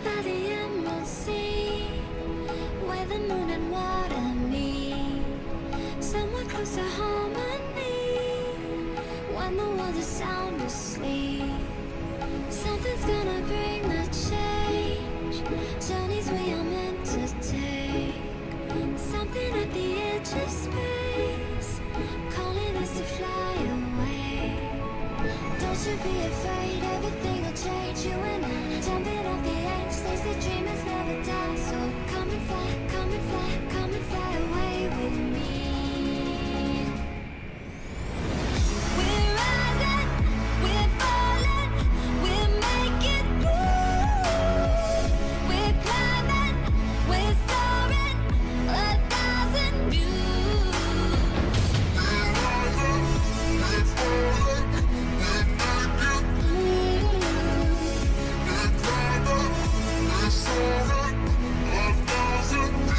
by the emerald sea, where the moon and water meet, somewhere close to harmony, when the world is sound asleep. Something's gonna bring the change, journeys we are meant to take, something at the edge of space, calling us to fly away. Don't you be afraid, everything will change. You and I, jumping off the edge, they say dreamers never die. So come and fly, come and fly, come and fly away with me. We're rising, we're falling, we're making through. We're climbing, we're soaring, 1,000 views. We're rising, we're falling, we're making through. We're climbing, we're soaring, 1,000 views.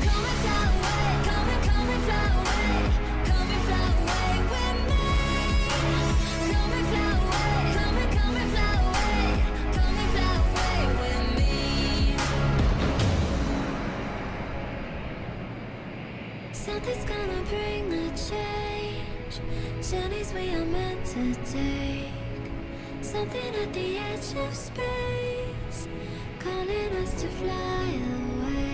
Come and fly away, come and fly away, come and fly away with me. Come and fly away, come and fly away, come and fly away with me. Something's gonna bring the change, journeys we are meant to take, something at the edge of space, calling us to fly away.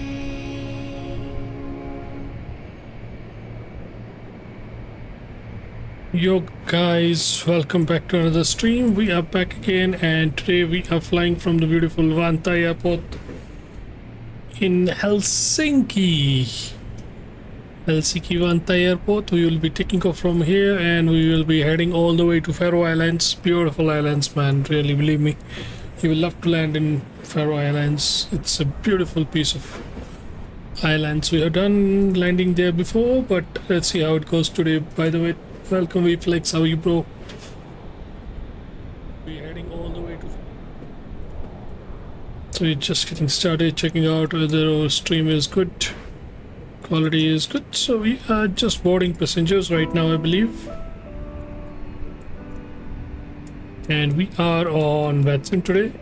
Yo guys, welcome back to another stream. We are back again, and today we are flying from the beautiful Vantaa airport in Helsinki. Vantaa airport. We will be taking off from here and we will be heading all the way to Faroe Islands. Beautiful islands, man, really, believe me, you will love to land in Faroe Islands. It's a beautiful piece of islands. We have done landing there before, but let's see how it goes today. By the way, welcome Flex, how are you, bro? We're heading all the way to, so we're just getting started, checking out whether our stream is good, quality is good. So we are just boarding passengers right now, I believe, and we are on Ryzen today.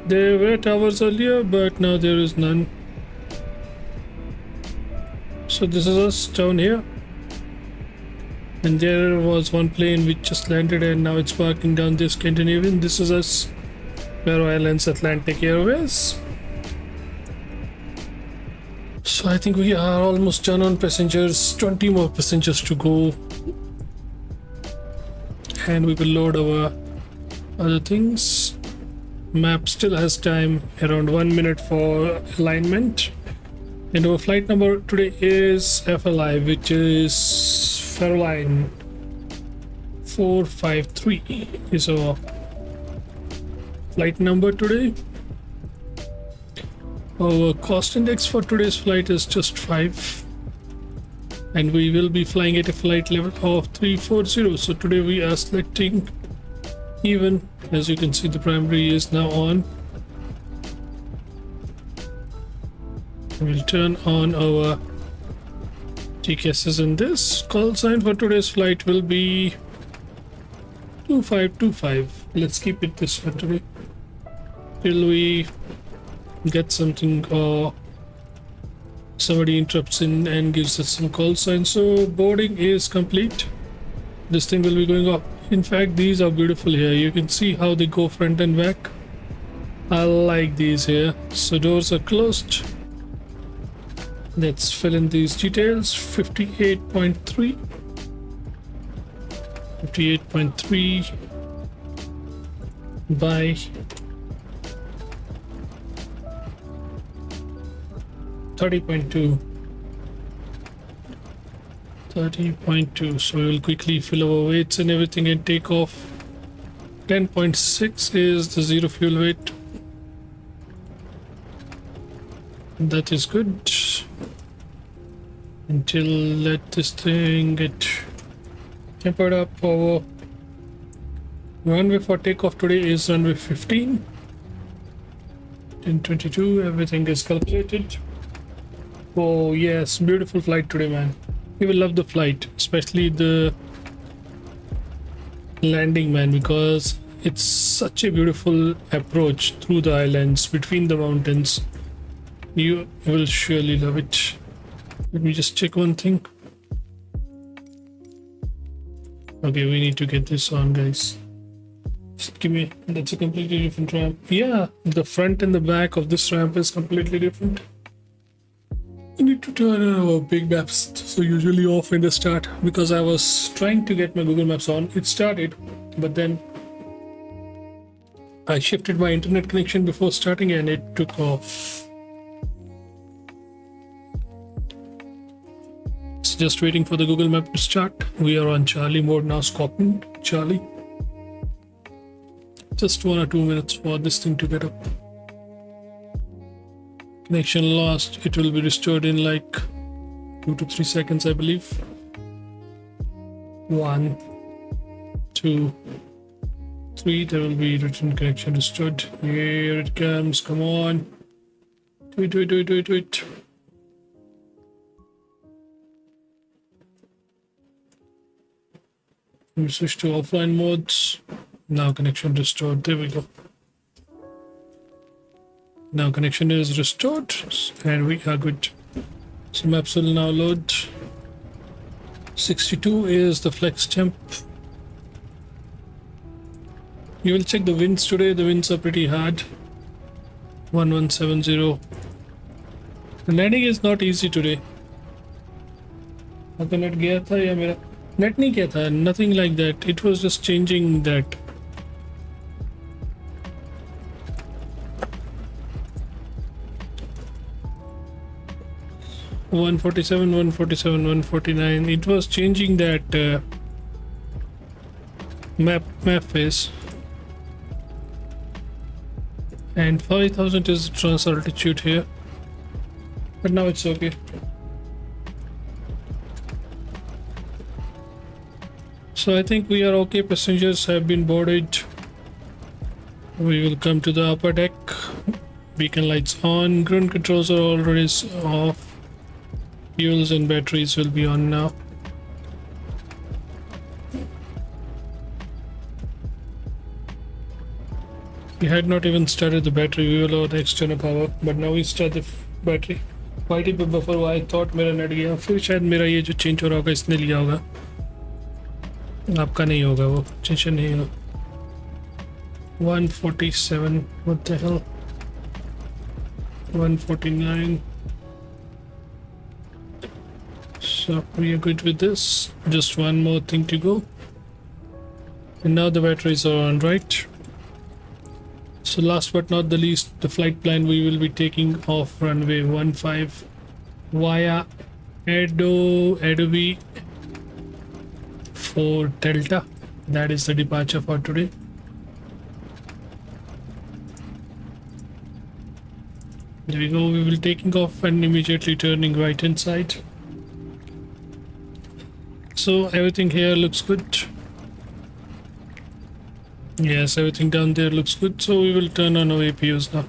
There were towers earlier, but now there is none. So this is us down here, and there was one plane which just landed and now it's parking down this Scandinavian. This is us, Faroe Islands Atlantic Airways. So I think we are almost done on passengers, 20 more passengers to go, and we will load our other things. Map still has time, around 1 minute for alignment, and our flight number today is FLI, which is Fairline 453 is our flight number today. Our cost index for today's flight is just 5, and we will be flying at a flight level of 340. So today we are selecting even. As you can see, the primary is now on. We'll turn on our TKSs, in this call sign for today's flight will be 2525. Let's keep it this way today till we get something or somebody interrupts in and gives us some call sign. So boarding is complete. This thing will be going off. In fact, these are beautiful here. You can see how they go front and back. I like these here. So doors are closed. Let's fill in these details. 58.3 by 30.2. So we will quickly fill our weights and everything and take off. 10.6 is the zero fuel weight. That is good. Until let this thing get tempered up. Our runway for takeoff today is runway 15. 10:22. Everything is calculated. Oh yes, beautiful flight today, man. You will love the flight, especially the landing, man, because It's such a beautiful approach through the islands, between the mountains. You will surely love it. Let me just check one thing. Okay, we need to get this on, guys. Just give me, that's a completely different ramp. Yeah, the front and the back of this ramp is completely different. I need to turn on our big maps, so usually off in the start, because I was trying to get my Google Maps on. It started, but then I shifted my internet connection before starting and it took off. It's just waiting for the Google Map to start. We are on Charlie mode now, Scotland, Charlie. Just 1 or 2 minutes for this thing to get up. Connection lost. It will be restored in like 2 to 3 seconds, I believe. 1, 2, 3. There will be written connection restored. Here it comes. Come on. Do it, do it, do it, do it, do it. We switch to offline modes. Now connection restored. There we go. Now connection is restored and we are good. So maps will now load. 62 is the flex temp. You will check the winds today. The winds are pretty hard. 1170. The landing is not easy today. आपका net गया था या मेरा net नहीं गया था? Nothing like that. It was just changing that. $147, $147, $149. It was changing that map phase. And 5,000 is the trans altitude here. But now it's okay. So I think we are okay. Passengers have been boarded. We will come to the upper deck. Beacon lights on. Ground controls are already off. Fuels and batteries will be on now. We had not even started the battery. We will have the external power, but now we start the battery. YT पे buffer हुआ. I thought मेरा net गया. फिर शायद मेरा ये जो change हो रहा होगा इसने लिया होगा. आपका नहीं होगा वो. टेंशन नहीं हो. 147. What the hell? 149. So we are good with this. Just one more thing to go. And now the batteries are on, right? So last but not the least, the flight plan. We will be taking off runway 15 via Adobe for Delta. That is the departure for today. There we go. We will taking off and immediately turning right hand side. So everything here looks good. Yes, everything down there looks good. So we will turn on our APUs now.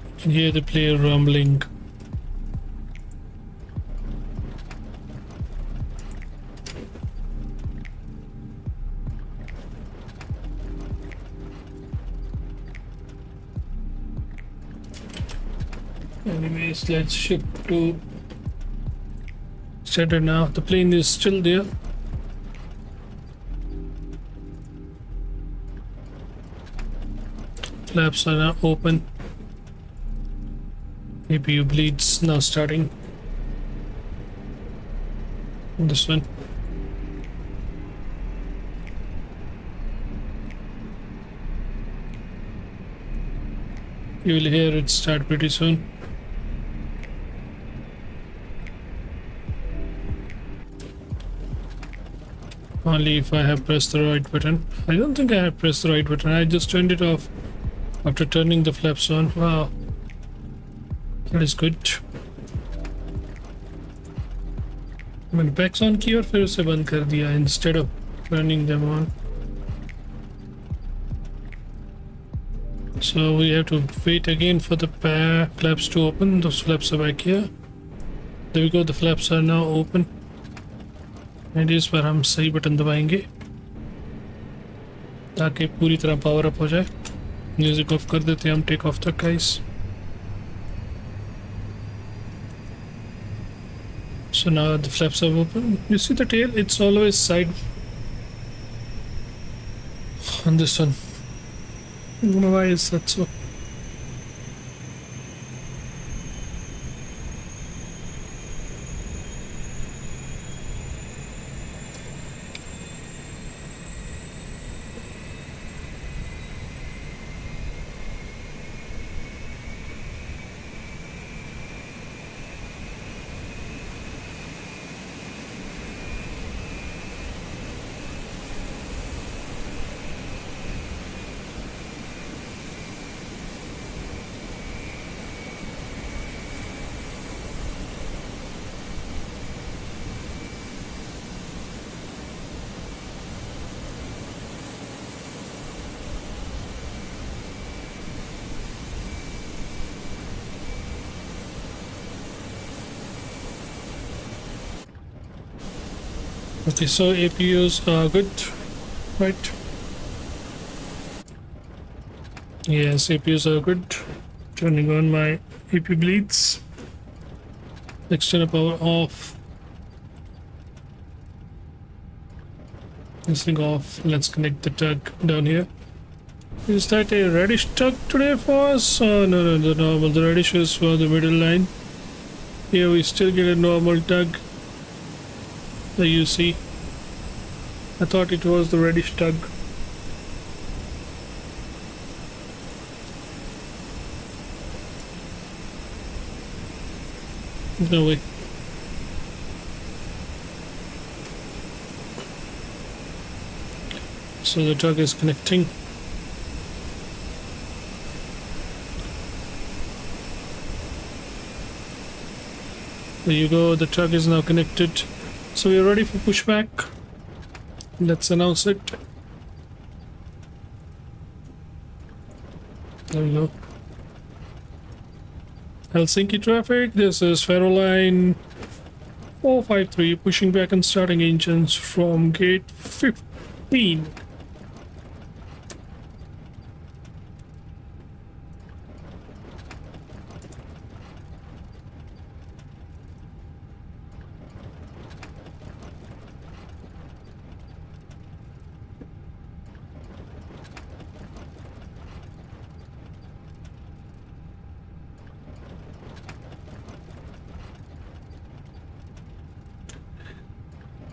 You can hear the player rumbling. Anyways, let's shift to center now. The plane is still there. Flaps are now open. APU bleeds now starting. This one. You will hear it start pretty soon. Only if I have pressed the right button. I don't think I have pressed the right button. I just turned it off after turning the flaps on. Wow, that is good. मैंने backs on किया और फिर उसे बंद कर दिया instead of turning them on. So we have to wait again for the flaps to open. Those flaps are back here. There we go. The flaps are now open. And इस पर हम सही बटन दबाएंगे ताकि पूरी तरह power up हो जाए। म्यूजिक ऑफ कर देते हैं हम टेक ऑफ तक guys. So now the flaps are open. You see the tail? It's always side on this one. I don't know why is that so? Okay, so APUs are good, right? Yes, APUs are good. Turning on my APU bleeds. External power off. This thing off. Let's connect the tug down here. Is that a reddish tug today for us? Oh, no, the normal. The reddish is for the middle line. Here we still get a normal tug. There you see. I thought it was the reddish tug. No way. So the tug is connecting. There you go, the tug is now connected. So we're ready for pushback. Let's announce it. There we go. Helsinki traffic, this is Faroe line 453 pushing back and starting engines from gate 15.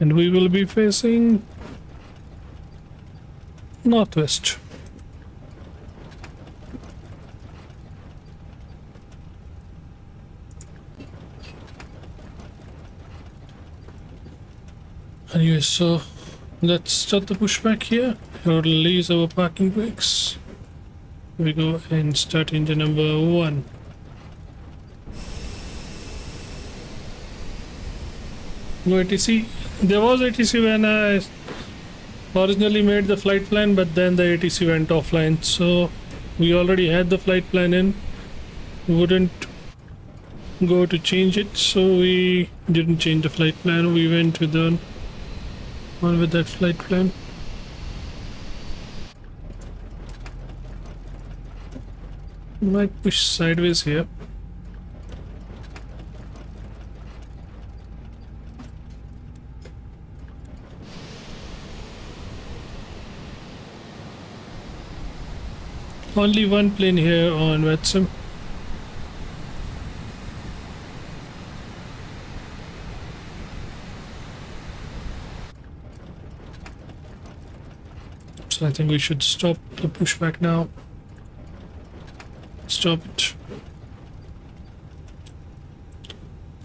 And we will be facing northwest. Anyway, so let's start the pushback here. Or release our parking brakes. Here we go and start engine number 1. No ATC. There was ATC when I originally made the flight plan, but then the ATC went offline. So we already had the flight plan in. Wouldn't go to change it, so we didn't change the flight plan. We went with the one with that flight plan. Might push sideways here. Only one plane here on Wetsum. So I think we should stop the pushback now. Stop it.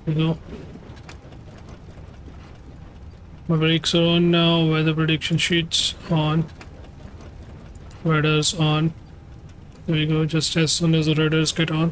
There we go. My brakes are on now. Weather prediction sheets on. Radars on. There we go, just as soon as the radars get on.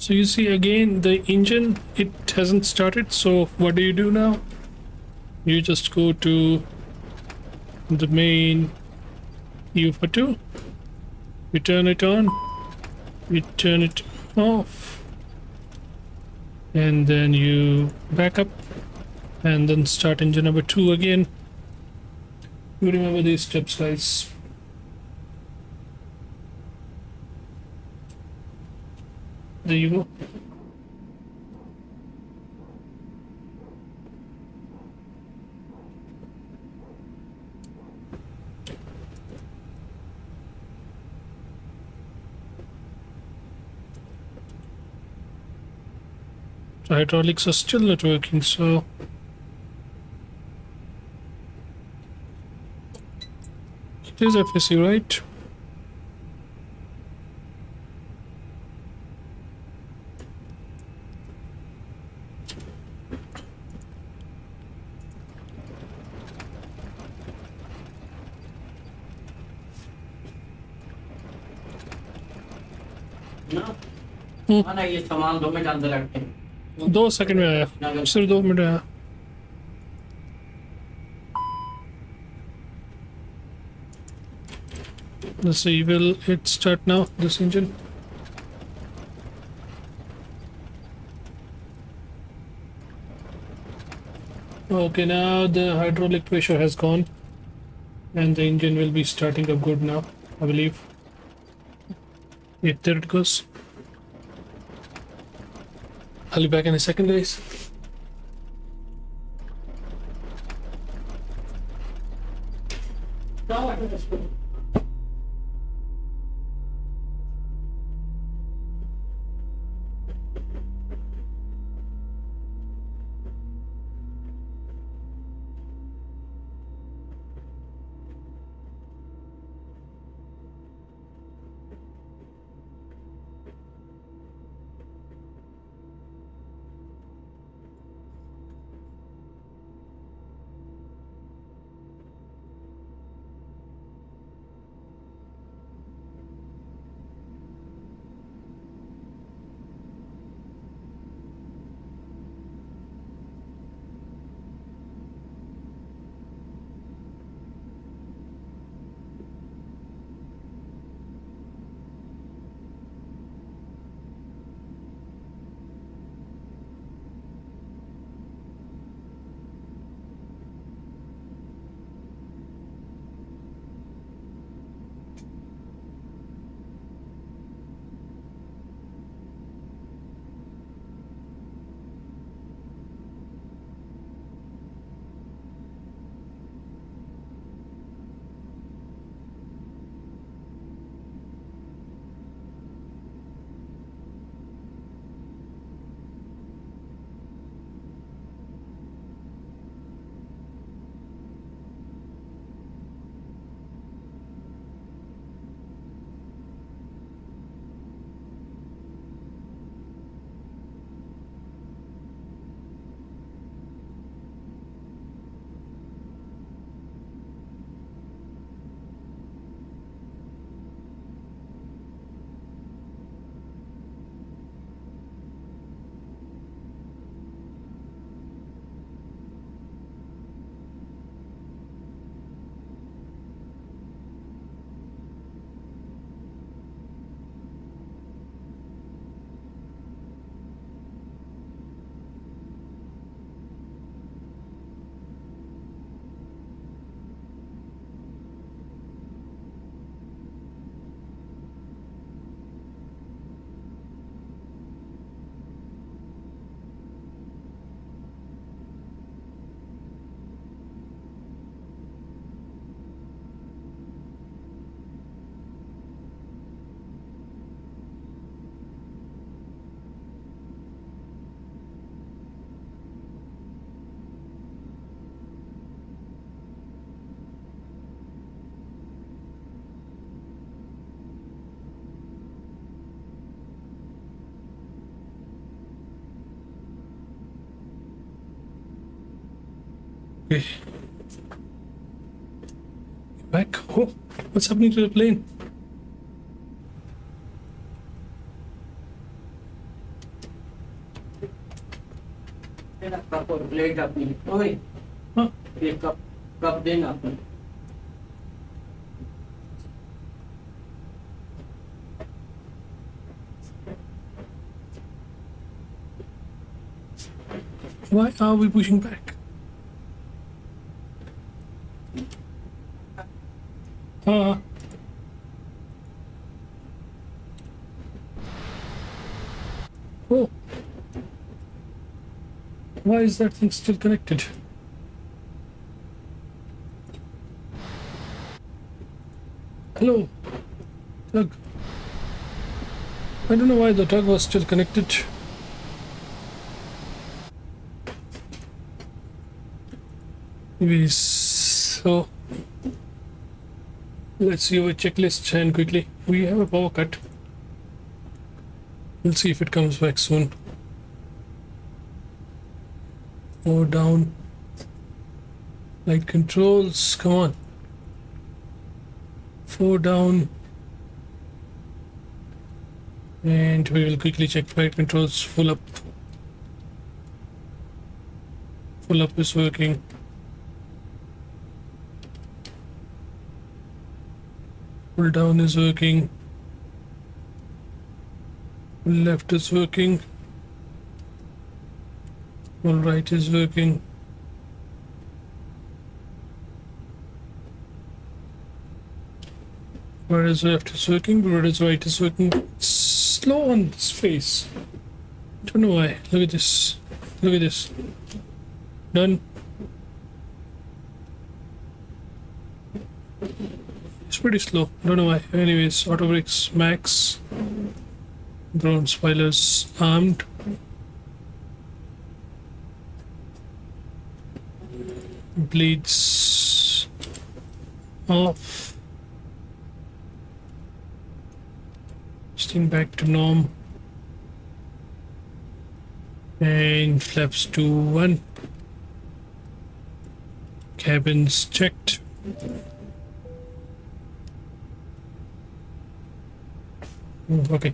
So you see again the engine, it hasn't started. So what do you do now? You just go to the main U2, you turn it on, you turn it off, and then you back up and then start engine number 2 again. You remember these steps, guys. There you go. The hydraulics are still not working, so it is FSC, right? ना ये सामान 2 minute अंदर रखते हैं 2 second में आया, सिर्फ 2 minute आया. Let's see, will it start now, this engine? Okay, now the hydraulic pressure has gone and the engine will be starting up good now, I believe. Yep, there it goes. I'll be back in a second, guys. Okay. Back. Oh, what's happening to the plane? देना cup और plate अपनी ओए हाँ ये cup cup देना अपनी why are we pushing back? हाँ oh, why is that thing still connected? Hello, tug. I don't know why the tug was still connected. Anyways, so let's see our checklist and quickly. We have a power cut. We'll see if it comes back soon. 4 down. Light controls, come on. 4 down. And we will quickly check flight controls. Full up. Full up is working. Full down is working. Full left is working. Full right is working. Where is left is working, where is right is working. It's slow on this face. Don't know why. Look at this. Look at this. Done. It's pretty slow. Don't know why. Anyways, auto brakes max. Drone spoilers armed. Bleeds off. Steam back to norm. And flaps to 1. Cabins checked. Okay.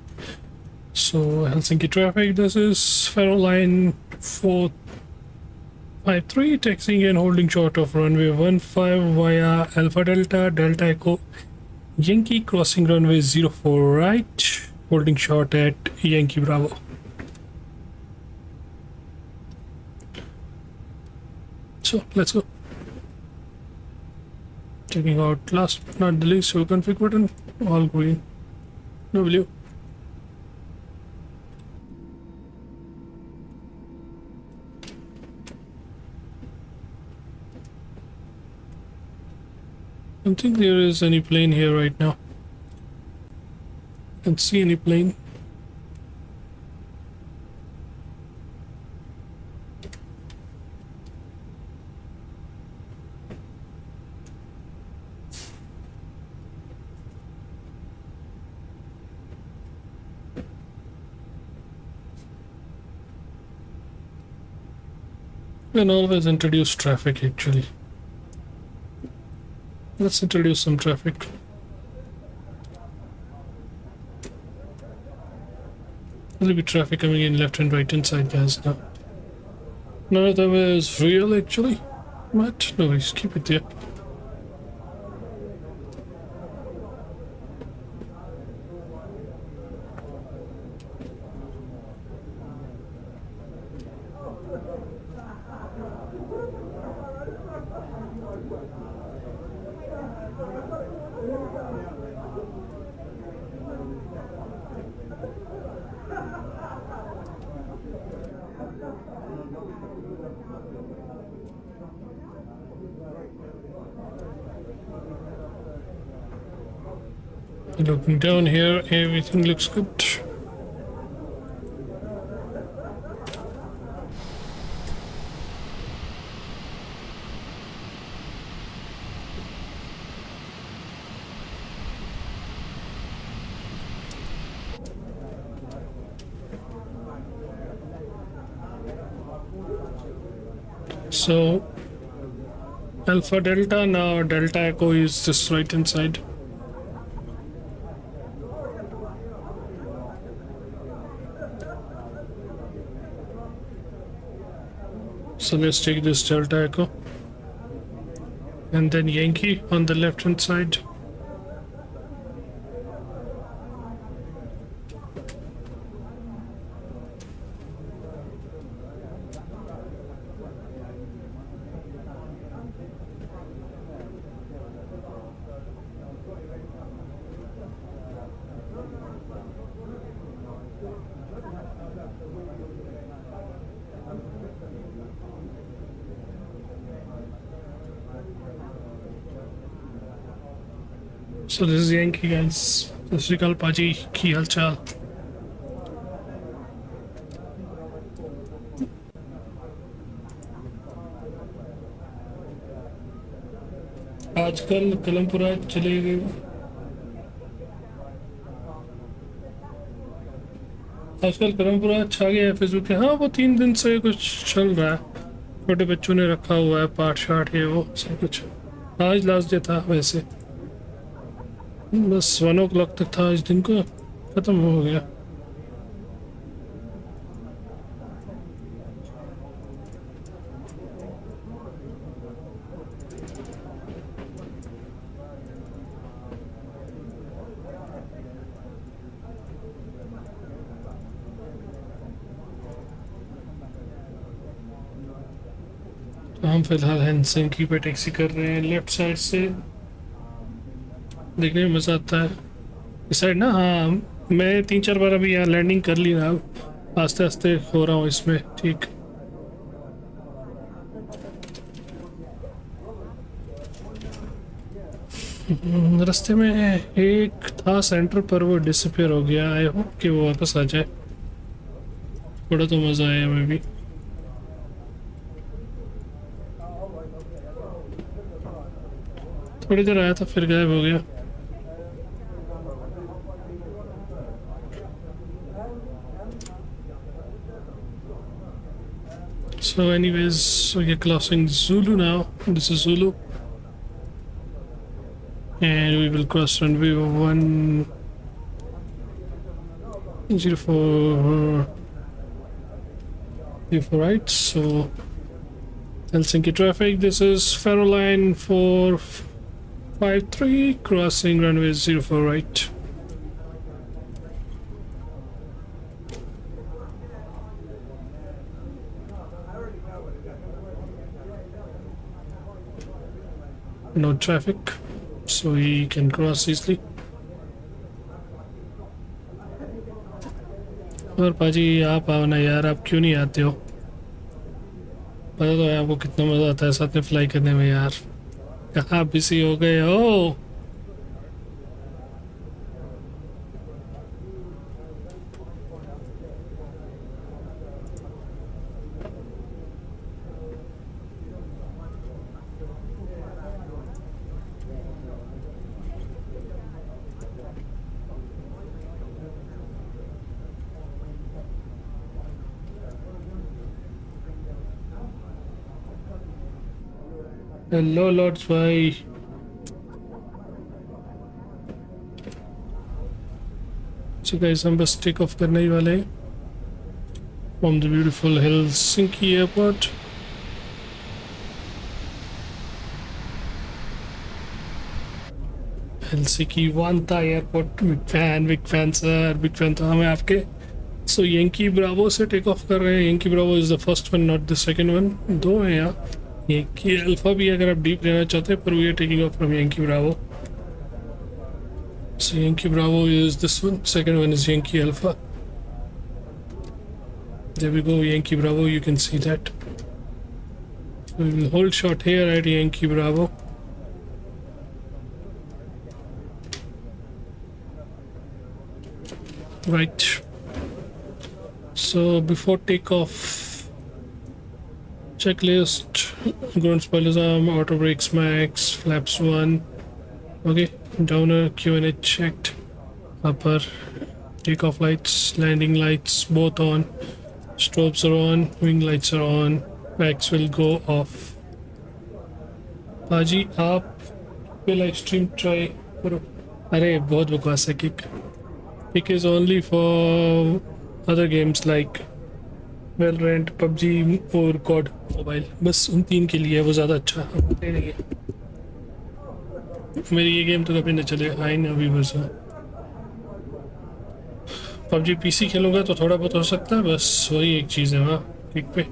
So Helsinki traffic, this is Faroe line 453, taxiing and holding short of runway 15 via Alpha Delta, Delta Echo, Yankee crossing runway 04 right, holding short at Yankee Bravo. So let's go. Checking out last but not the least, so config button, all green, no blue. I don't think there is any plane here right now. I can't see any plane. We can always introduce traffic actually. Let's introduce some traffic. There'll be traffic coming in left and right hand side, guys. Now, none of them is real actually, but no worries, keep it there. Looking down here, everything looks good. So Alpha Delta, now Delta Echo is this right hand side. So let's take this Delta Echo. And then Yankee on the left hand side. So this is Yankee, guys. Sat Shri Akal Paji, ki hal chal? आजकल कलमपुरा चले गए। आजकल कलमपुरा छा गया है Facebook पे। हाँ, वो 3 दिन से कुछ चल रहा है। छोटे बच्चों ने रखा हुआ है पाठ शाठ है वो सब कुछ। आज लास्ट डे था वैसे, बस 1 o'clock तक था आज दिन को, ख़त्म हो गया। तो हम फिलहाल हेलसिंकी पे टैक्सी कर रहे हैं लेफ्ट साइड से। देखने में मज़ा आता है इस साइड ना। हाँ, मैं 3-4 बार अभी यहाँ लैंडिंग कर ली ना, अब आस्ते आस्ते हो रहा हूँ इसमें ठीक। रास्ते में एक था सेंटर पर, वो डिसअपियर हो गया। आई होप कि वो वापस आ जाए। थोड़ा तो मज़ा आया हमें भी। थोड़ी देर आया था फिर गायब हो गया। So anyways, we are crossing Zulu now. This is Zulu. And we will cross runway 104 right. So Helsinki traffic. This is Faroe line 453 crossing runway 04 right. No traffic, so we can cross easily. और पाजी आप आओ ना यार, आप क्यों नहीं आते हो? पता तो है आपको कितना मज़ा आता है साथ में फ्लाई करने में यार। कहाँ बिजी हो गए हो? Hello Lords भाई। So guys, हम बस टेक ऑफ करने ही वाले हैं from the beautiful Helsinki airport. Helsinki Vantaa airport। big fan sir, big fan तो हमें आपके। So Yankee Bravo से टेक ऑफ कर रहे हैं। Yankee Bravo is the first one, not the second one। दो हैं यहाँ। Yankee Alpha भी अगर आप डीप लेना चाहते हैं, पर we are taking off from Yankee Bravo। So Yankee Bravo is this one, second one is Yankee Alpha। There we go, Yankee Bravo, you can see that। We will hold short here at Yankee Bravo। Right, so before takeoff, checklist: ground spoilers arm, auto brakes max, flaps 1, okay, downer Q&A checked, upper takeoff lights, landing lights both on, strobes are on, wing lights are on, packs will go off। पाजी आप will Extereme try करो। अरे बहुत बकवास है kick. Kick is only for other games like Valorant, PUBG और code mobile, बस उन 3 के लिए है वो ज़्यादा अच्छा होते नहीं है। मेरी ये गेम तो कभी नहीं चले आई ना अभी बस। पबजी पीसी खेलूँगा तो थोड़ा बहुत हो सकता है, बस वही एक चीज़ है वहाँ ठीक पे।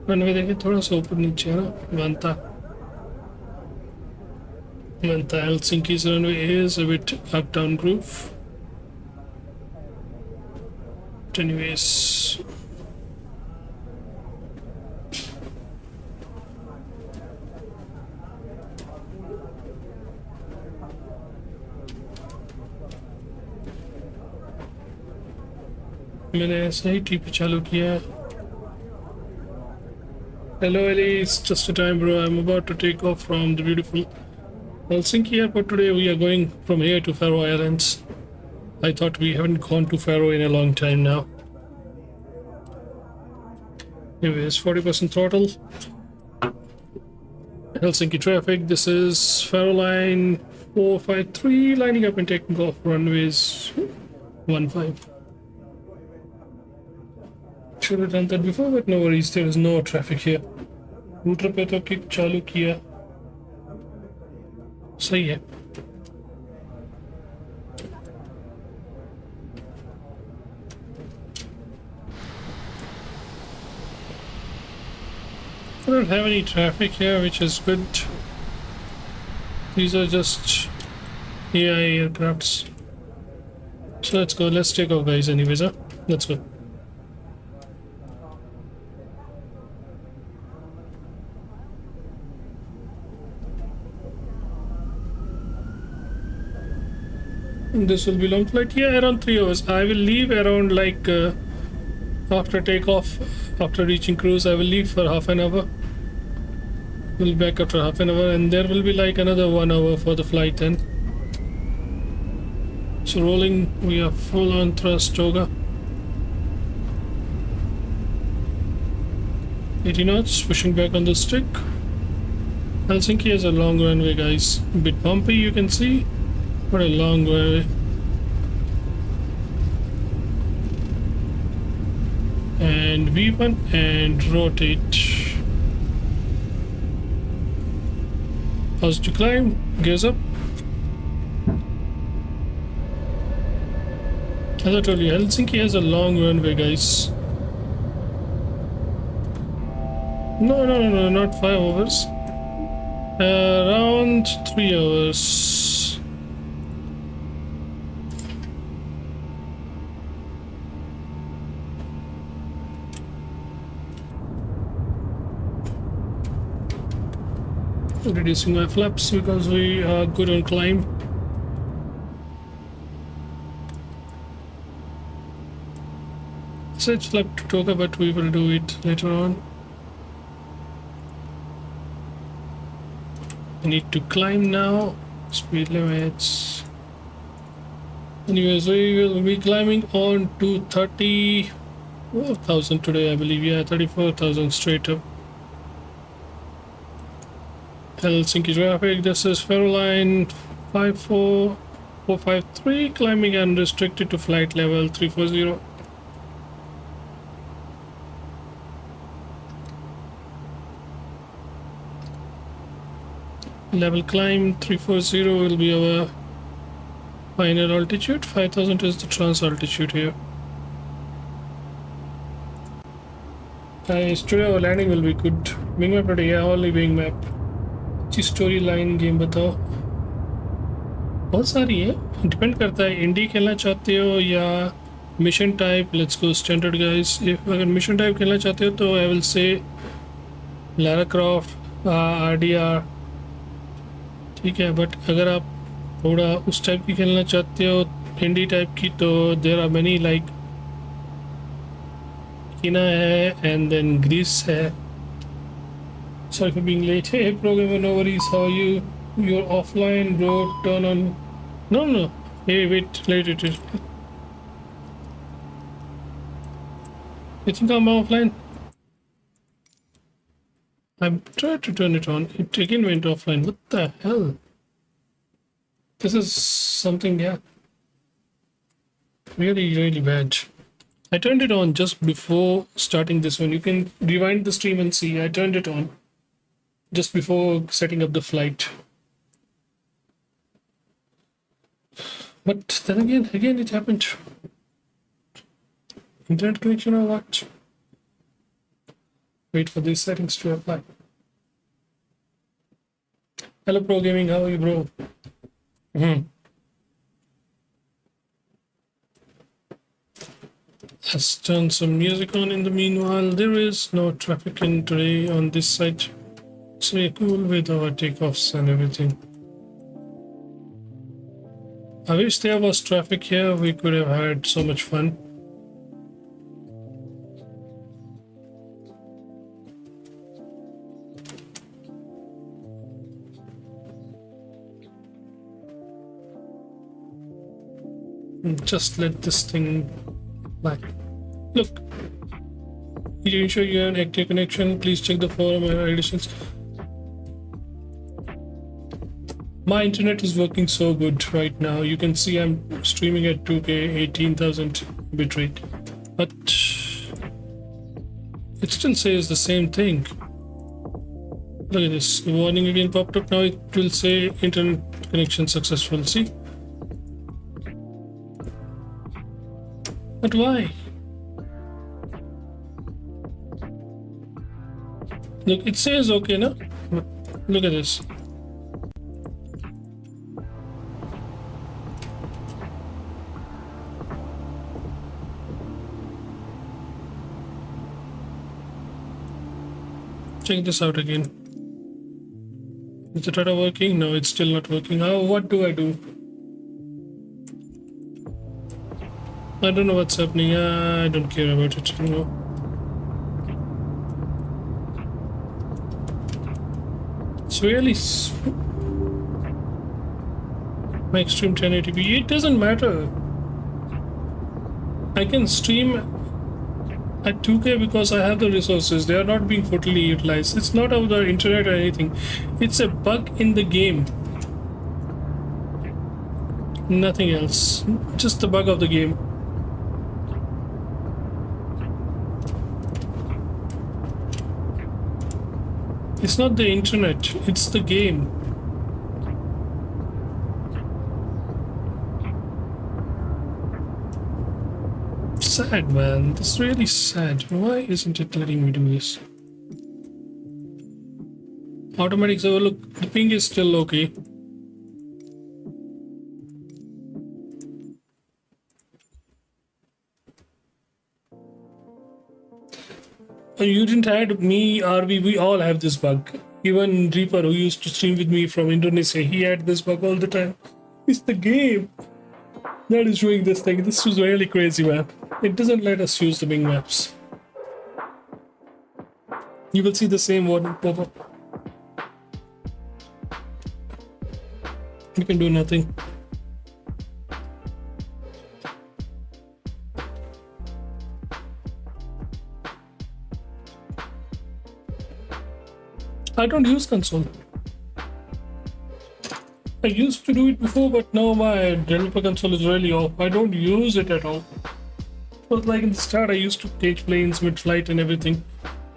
मैंने देखिए थोड़ा सा ऊपर नीचे है ना, Vantaa. Vantaa Helsinki's runway is a bit up down groove. But anyways, मैंने ऐसा ही टीपी चालू किया। Hello Elise, just a time bro, I'm about to take off from the beautiful Helsinki airport today. We are going from here to Faroe Islands. I thought we haven't gone to Faroe in a long time now. Anyways, 40% throttle. Helsinki traffic. This is Faroe line 453 lining up and taking off runways 15. Should have done that before, but no worries, there is no traffic here. Router पे तो kick चालू किया, सही है। I don't have any traffic here, which is good. These are just AI aircrafts. So let's go. Let's take off, guys. Anyways, let's go. This will be long flight. Yeah, around 3 hours. I will leave around like after takeoff, after reaching cruise. I will leave for half an hour. We'll be back after half an hour, and there will be like another 1 hour for the flight then. So rolling, we are full on thrust toga. 80 knots, pushing back on the stick. Helsinki has a long runway, guys. A bit bumpy, you can see. What a long way. And V1 and rotate. Pause to climb, gears up. As I told you, Helsinki has a long runway, guys. No, not 5 hours. Around 3 hours. Reducing my flaps because we are good on climb. So it's flap to toga, but we will do it later on. I need to climb now. Speed limits. Anyways, we will be climbing on to 34,000 today, I believe. Yeah, 34,000 straight up. Helsinki traffic. This is Faroe line 54453, climbing unrestricted to flight level 340. Level climb 340 will be our final altitude. 5,000 is the trans altitude here. Guys, today our landing will be good. Wing map today, yeah, only wing map. अच्छी story line game बताओ। बहुत सारी है, depend करता है इंडी खेलना चाहते हो या mission type. Let's go standard guys. अगर मिशन टाइप खेलना चाहते हो तो I will say Lara Croft, RDR, ठीक है। बट अगर आप थोड़ा उस टाइप की खेलना चाहते हो इंडी टाइप की, तो देयर आर मेनी लाइक कीना है एंड देन ग्रीस है। Sorry for being late. Hey, programmer, no worries. How are you? You're offline, bro. Turn on. No. Hey, wait. Later. You think I'm offline? I tried to turn it on. It again went offline. What the hell? This is something, yeah. Really, really bad. I turned it on just before starting this one. You can rewind the stream and see. I turned it on just before setting up the flight. But then again it happened. Internet connection or what? Wait for these settings to apply. Hello Pro Gaming, how are you, bro? Let's turn some music on in the meanwhile. There is no traffic in today on this side. So we're cool with our takeoffs and everything. I wish there was traffic here. We could have had so much fun. Just let this thing fly. Look, did you ensure you have an active connection? Please check the forum and editions. My internet is working so good right now. You can see I'm streaming at 2K 18,000 bitrate, but it still says the same thing. Look at this. The warning again popped up. Now it will say internet connection successful. See? But why? Look, it says okay, no? But look at this. Check this out again. Is the data working? No, it's still not working. What do I do? I don't know what's happening. I don't care about it anymore. It's really my Extreme 1080p. It doesn't matter. I can stream at 2K because I have the resources. They are not being fully utilized. It's not about the internet or anything. It's a bug in the game. Nothing else. Just the bug of the game. It's not the internet, it's the game. Sad, man. This is really sad. Why isn't it letting me do this? Automatic server, look, the ping is still okay. You didn't add me, RV, we all have this bug. Even Reaper, who used to stream with me from Indonesia, he had this bug all the time. It's the game that is doing this thing. This is really crazy, man. It doesn't let us use the Bing maps. You will see the same warning pop up. You can do nothing. I don't use console. I used to do it before, but now my developer console is really off. I don't use it at all. It was like in the start, I used to take planes mid-flight and everything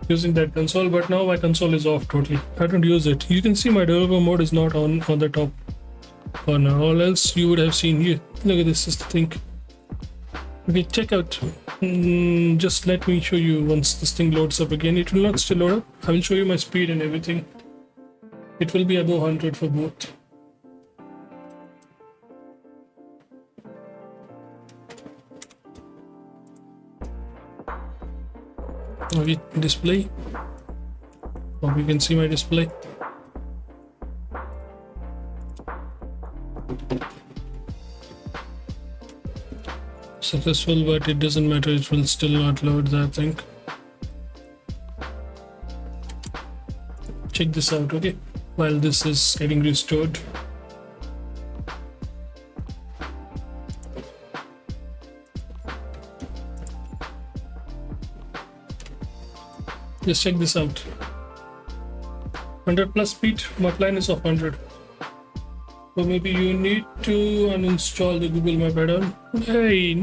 using that console, but now my console is off totally. I don't use it. You can see my developer mode is not on the top corner, or else you would have seen here. Look at this is the thing. Okay, check out. Just let me show you once this thing loads up again. It will not still load up. I will show you my speed and everything. It will be above 100 for both. Okay, display. Hope you can see my display. Successful, but it doesn't matter, it will still not load that thing. Check this out, okay, while this is getting restored. Just check this out. 100 plus speed, my plan is of 100. So maybe you need to uninstall the Google Map add-on. Hey,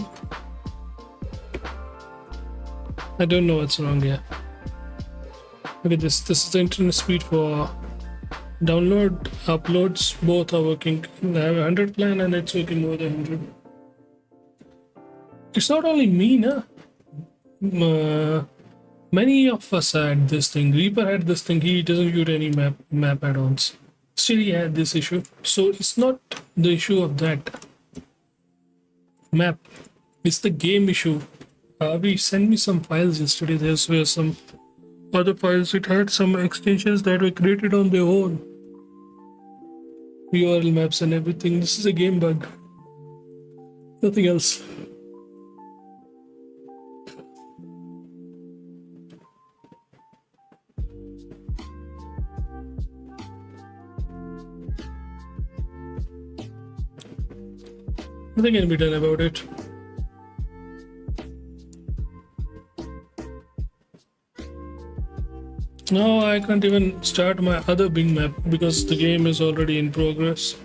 I don't know what's wrong here. Okay, this is the internet speed for download, uploads, both are working. I have a 100 plan and it's working more than 100. It's not only me, nah. Many of us had this thing. Reaper had this thing. He doesn't use any map add-ons. Still, he had this issue. So it's not the issue of that map. It's the game issue. We sent me some files yesterday. There's were some other files. It had some extensions that were created on their own. URL maps and everything. This is a game bug. Nothing else. Nothing can be done about it. No, I can't even start my other Bing map because the game is already in progress.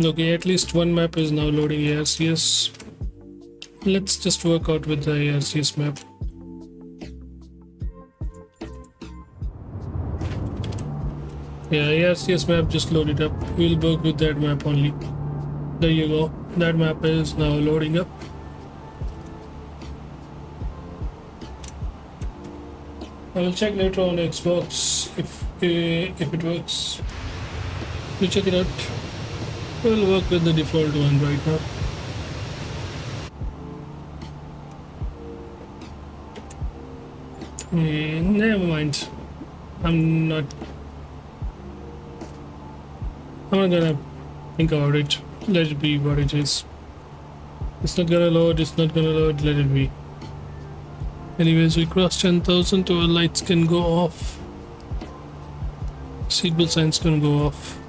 Okay, at least one map is now loading ARCS. Let's just work out with the ARCS map. Yeah, ARCS map just loaded up. We'll work with that map only. There you go. That map is now loading up. I will check later on Xbox if it works. You check it out. We'll work with the default one right now. Never mind. I'm not gonna think about it. Let it be what it is. It's not gonna load, let it be. Anyways, we crossed 10,000, our lights can go off. Seatbelt signs can go off.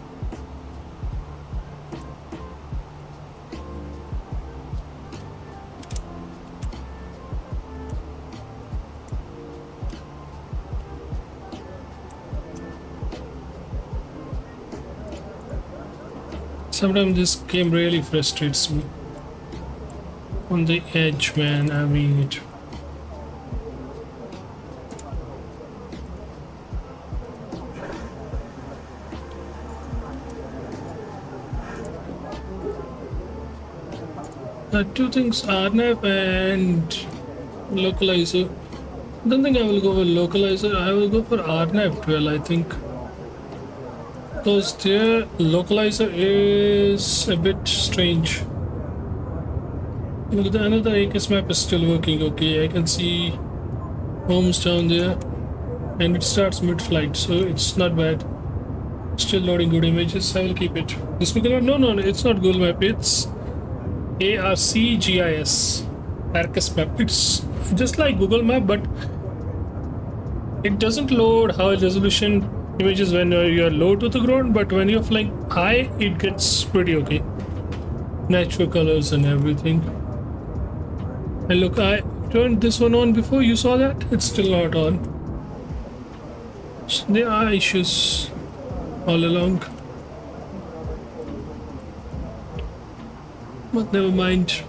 Sometimes this game really frustrates me. On the edge, man, I mean it. Two things, RNAV and localizer. I don't think I will go for localizer, I will go for RNAV 12, I think. Because their localizer is a bit strange. Another AKS map is still working okay. I can see homes down there and it starts mid-flight, so it's not bad. Still loading good images. I will keep it. This Google map? No, it's not Google map. It's ARCGIS. ARCGIS map. It's just like Google map, but it doesn't load high resolution images when you are low to the ground, but when you're flying high, it gets pretty okay. Natural colors and everything. And look, I turned this one on before. You saw that? It's still not on. So there are issues all along. But never mind.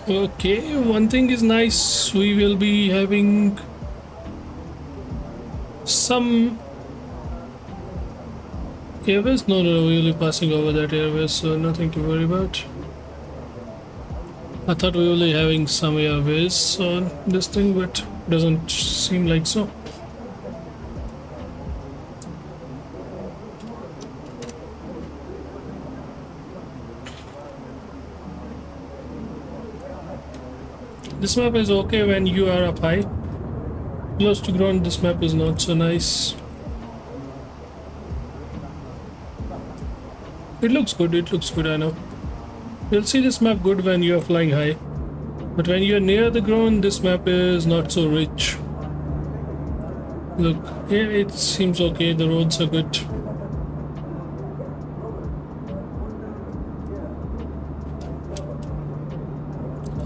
Okay, one thing is nice. We will be having some Airways. No, we will be passing over that Airways, so nothing to worry about. I thought we will be having some Airways on this thing, but doesn't seem like so. This map is okay when you are up high. Close to ground, this map is not so nice. It looks good, I know. You'll see this map good when you are flying high. But when you are near the ground, this map is not so rich. Look, yeah, it seems okay. The roads are good.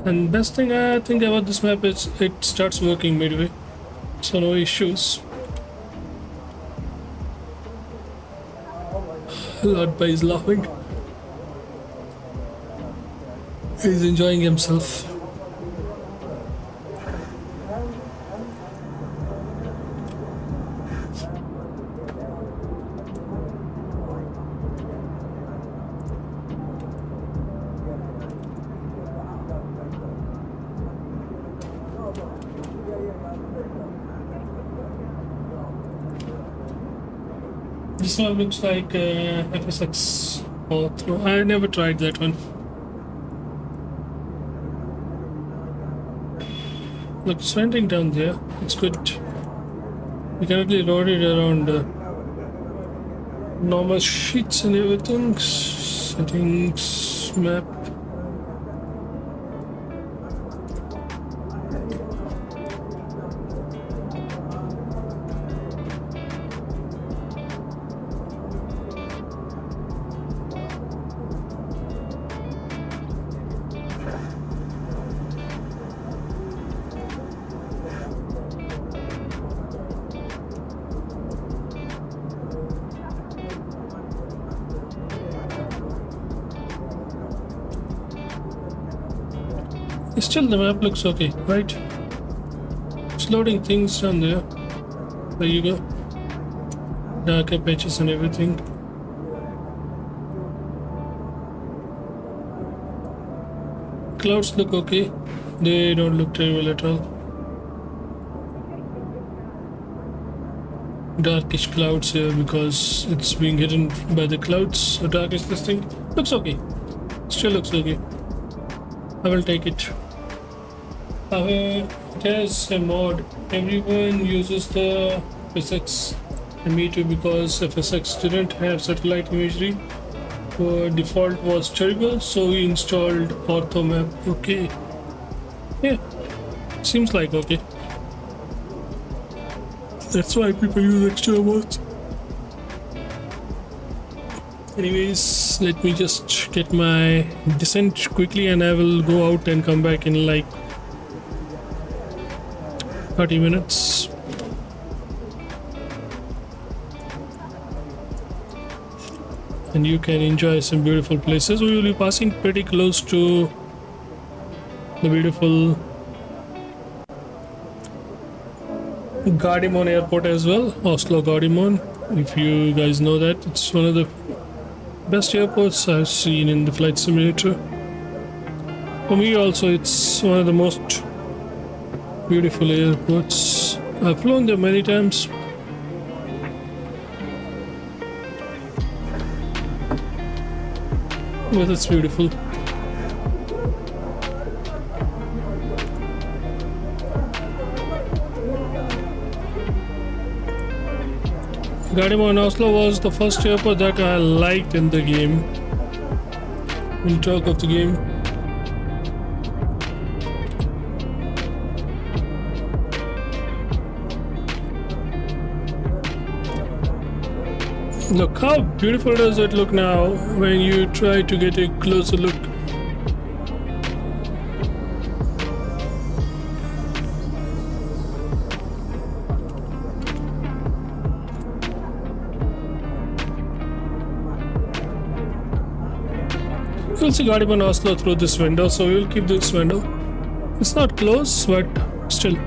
And best thing I think about this map is it starts working midway, so no issues. Lord Pai is laughing. He's enjoying himself. This one looks like FSX walkthrough. I never tried that one. Look, it's winding down there. It's good. We can really load it around normal sheets and everything. Settings, map. Still, the map looks okay, right? It's loading things down there. There you go. Darker patches and everything. Clouds look okay. They don't look terrible at all. Darkish clouds here because it's being hidden by the clouds. So dark is this thing. Looks okay. Still looks okay. I will take it. It has a mod. Everyone uses the FSX and me too because FSX didn't have satellite imagery. Default was terrible, so we installed orthomap. Okay. Yeah. Seems like okay. That's why people use extra mods. Anyways, let me just get my descent quickly and I will go out and come back in like 30 minutes. And you can enjoy some beautiful places. We will be passing pretty close to the beautiful Gardermoen airport as well, Oslo Gardermoen. If you guys know that, it's one of the best airports I've seen in the flight simulator. For me also, it's one of the most beautiful airports. I've flown there many times. But it's beautiful. Gardermoen Oslo was the first airport that I liked in the game. We'll talk of the game. Look how beautiful does it look now when you try to get a closer look. You'll see Gardermoen Oslo through this window, so we'll keep this window. It's not close, but still.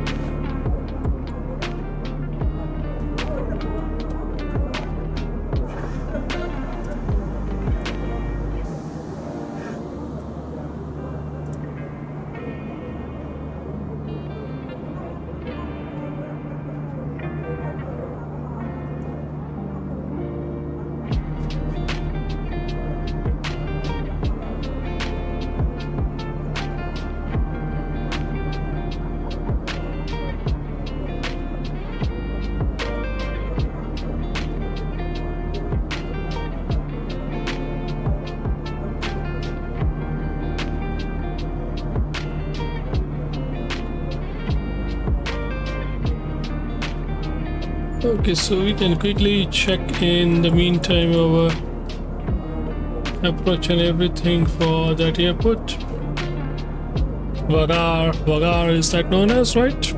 Okay, so we can quickly check in the meantime our approach and everything for that airport. Vagar is that known as, right?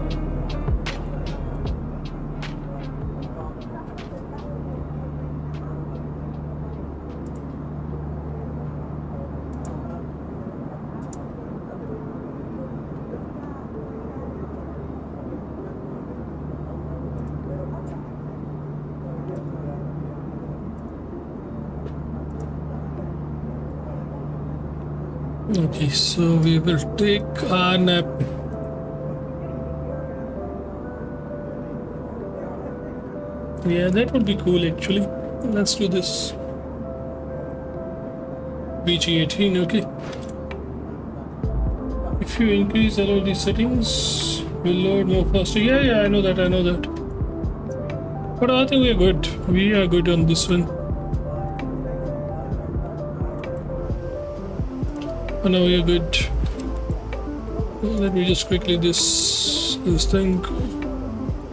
Okay, so we will take our nap. Yeah, that would be cool actually. Let's do this. VG18, okay. If you increase all of these settings, we'll load more faster. Yeah, I know that. But I think we're good. We are good on this one. Oh, no, we're good. Let me just quickly this thing.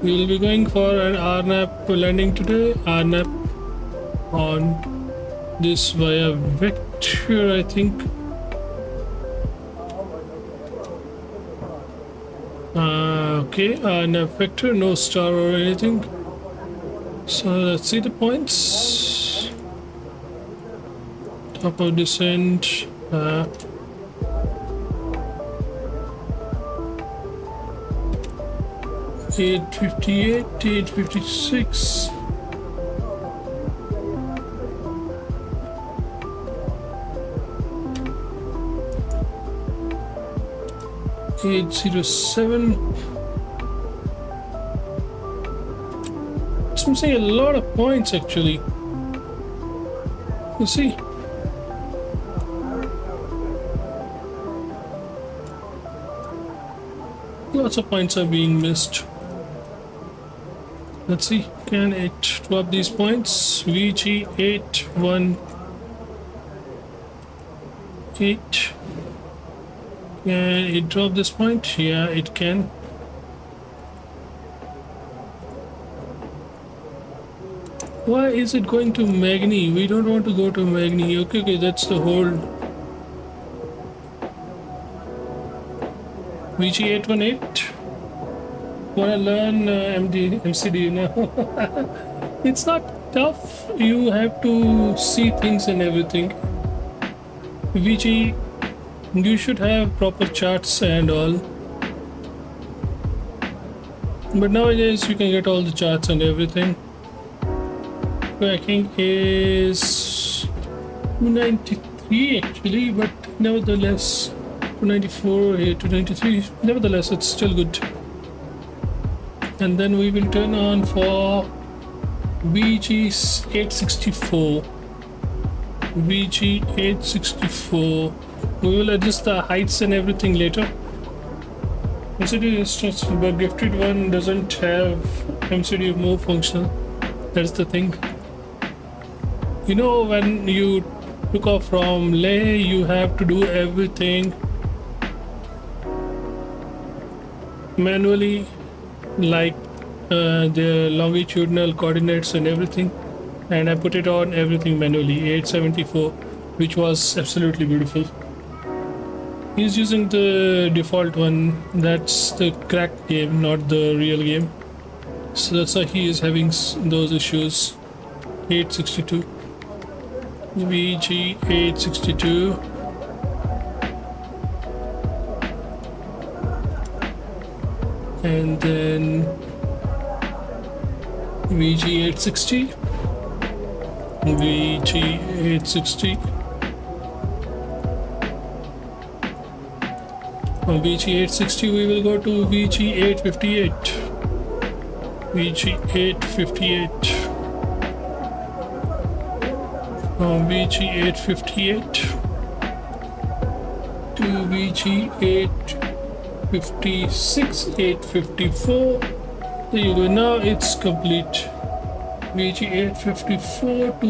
We will be going for an RNAP landing today. RNAP on this via vector, I think. Okay, RNAP vector, no star or anything. So let's see the points. Top of descent. 858, 856. $807. It's missing a lot of points actually. You see? Lots of points are being missed. Let's see, can it drop these points? VG818. Can it drop this point? Yeah, it can. Why is it going to Magni? We don't want to go to Magni. Okay, that's the whole. VG818. Wanna learn MCD now? It's not tough. You have to see things and everything. VG, you should have proper charts and all. But nowadays you can get all the charts and everything. Tracking is 293 actually, but nevertheless 294 here, 293. Nevertheless, it's still good. And then we will turn on for VG864. VG864. We will adjust the heights and everything later. MCD instance, but gifted one doesn't have MCD move function. That's the thing. You know, when you took off from Leh, you have to do everything manually, like the longitudinal coordinates and everything, and I put it on everything manually. 874, which was absolutely beautiful. He's using the default one. That's the cracked game, not the real game, so that's why he is having those issues. 862 VG 862. And then VG860, VG860. From VG860 we will go to VG858. VG858. From VG858 to VG856, 854. There you go. Now it's complete. VG854 to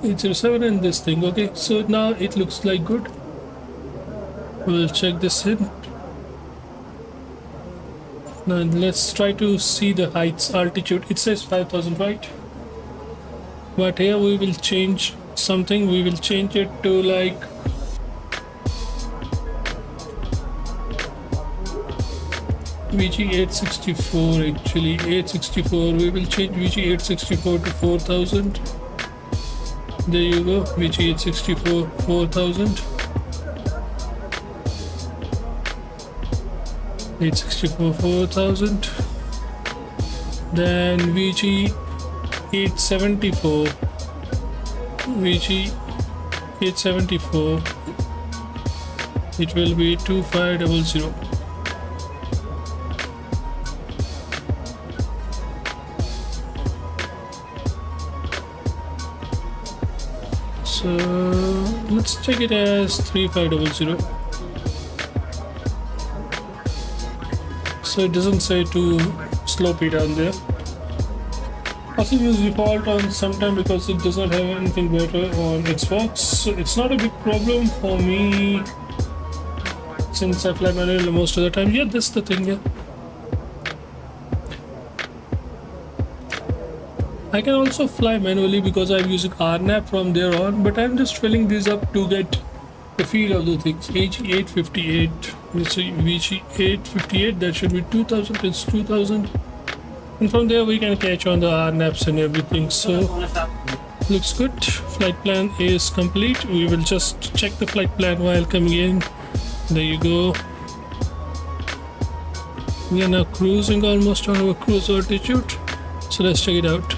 VG807 and this thing. Okay, so now it looks like good. We'll check this in. Now let's try to see the heights, altitude. It says 5,000, right? But here we will change something. We will change it to like VG864. Actually 864, we will change VG864 to 4,000. There you go, VG864 4,000. 864 4,000. Then VG874, VG874, it will be 2500. So let's check it as 3500. So it doesn't say to slope it down there. Also use default on sometime because it does not have anything better on Xbox. So it's not a big problem for me since I fly manually most of the time. Yeah, that's the thing. Yeah, I can also fly manually because I'm using RNAP from there on, but I'm just filling these up to get the feel of the things. VG858, VG858, that should be 2000, it's 2000. And from there we can catch on the RNAPs and everything. So looks good. Flight plan is complete. We will just check the flight plan while coming in. There you go. We are now cruising almost on our cruise altitude. So let's check it out.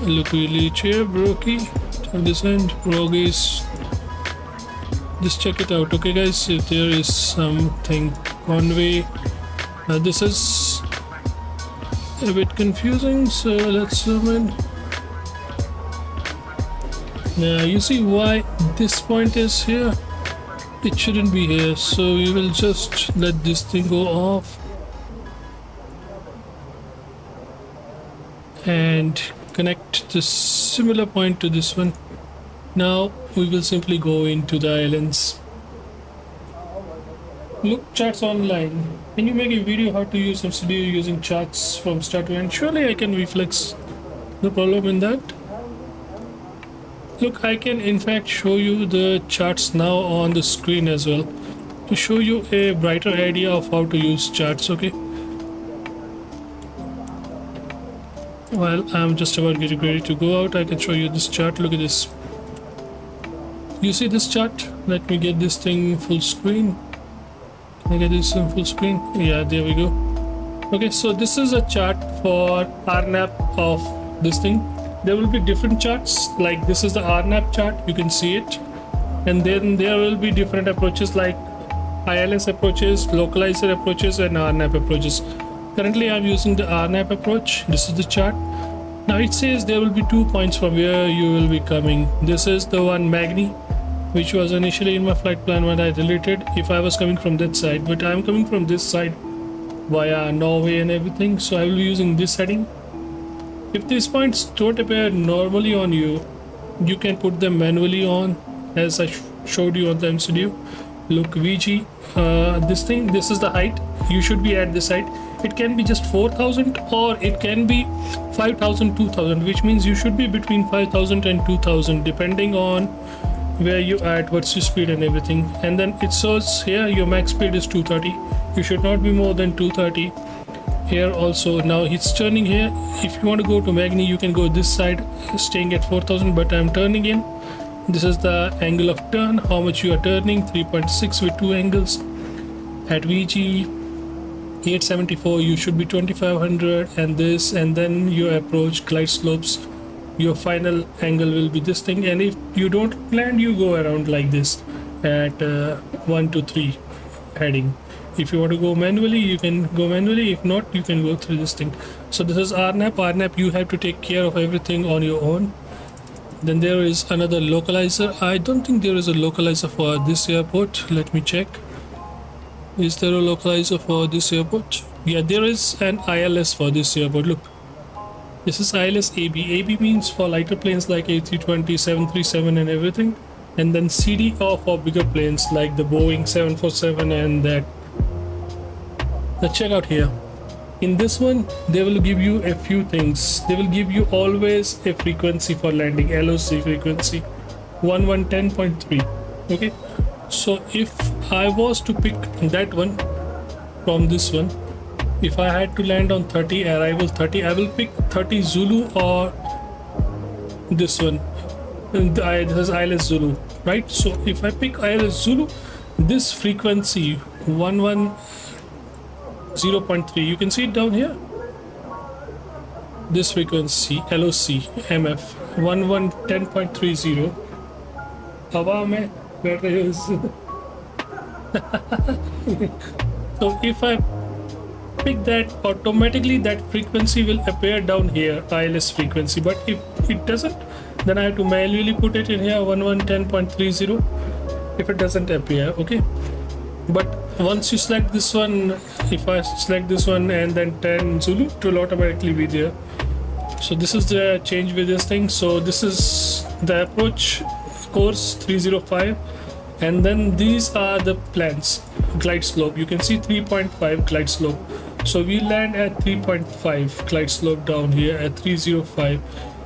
Look really cheap, brokey. At this end, Rogue is. Just check it out, okay, guys. If there is something convey, this is a bit confusing. So let's zoom in. Now you see why this point is here. It shouldn't be here. So we will just let this thing go off and connect this similar point to this one. Now we will simply go into the islands. Look, charts online. Can you make a video how to use MCDU using charts from start to end? Surely I can reflex. No problem in that. Look, I can in fact show you the charts now on the screen as well to show you a brighter idea of how to use charts, okay? Well, I'm just about getting ready to go out. I can show you this chart. Look at this. You see this chart? Let me get this thing full screen. Can I get this in full screen? Yeah, there we go. Okay, so this is a chart for RNAP of this thing. There will be different charts. Like this is the RNAP chart. You can see it. And then there will be different approaches like ILS approaches, localizer approaches, and RNAP approaches. Currently I'm using the RNAP approach. This is the chart. Now it says there will be 2 points from where you will be coming. This is the one Magni, which was initially in my flight plan when I deleted if I was coming from that side, but I'm coming from this side via Norway and everything, so I will be using this heading. If these points don't appear normally on you, you can put them manually on as I showed you on the MCDU. Look, VG, this is the height. You should be at this height. It can be just 4,000 or it can be 5,000, 2,000, which means you should be between 5,000 and 2,000 depending on where you at, what's your speed and everything. And then it shows here your max speed is 230. You should not be more than 230 here also. Now it's turning here. If you want to go to Magni, you can go this side staying at 4,000, but I'm turning in. This is the angle of turn, how much you are turning, 3.6 with 2 angles. At VG 874 you should be 2500 and this, and then you approach glide slopes. Your final angle will be this thing, and if you don't land, you go around like this at 1 to 3 heading. If you want to go manually, you can go manually. If not, you can go through this thing. So this is RNAP. RNAP, you have to take care of everything on your own. Then there is another localizer. I don't think there is a localizer for this airport. Let me check. Is there a localizer for this airport? Yeah, there is an ILS for this airport. Look, this is ILS AB. AB means for lighter planes like A320, 737 and everything. and then CD off for bigger planes like the Boeing 747 and that. Now check out here. In this one, they will give you a few things. They will give you always a frequency for landing, LOC frequency, 1110.3. Okay, so if I was to pick that one from this one, if I had to land on 30, arrival 30, I will pick 30 Zulu or this one. This is ILS Zulu, right? So if I pick ILS Zulu, this frequency 110.3, you can see it down here. This frequency LOC MF 1110.30. हवा में बैठ रहे हो So if I pick that, automatically that frequency will appear down here, ILS frequency. But if it doesn't, then I have to manually put it in here 1110.30 if it doesn't appear. Okay, but once you select this one, if I select this one and then 10 Zulu, it will automatically be there. So this is the change with this thing. So this is the approach course 305, and then these are the plans. Glide slope, you can see 3.5 glide slope. So we land at 3.5 glide slope down here at 305.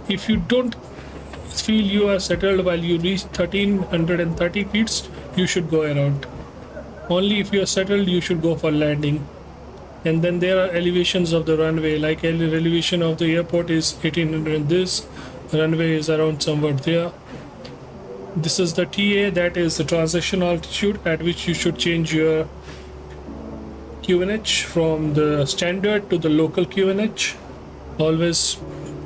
If you don't feel you are settled while you reach 1330 feet, you should go around. Only if you are settled, you should go for landing. And then there are elevations of the runway, like elevation of the airport is 1800. This runway is around somewhere there. This is the TA, that is the transition altitude at which you should change your QNH from the standard to the local QNH. Always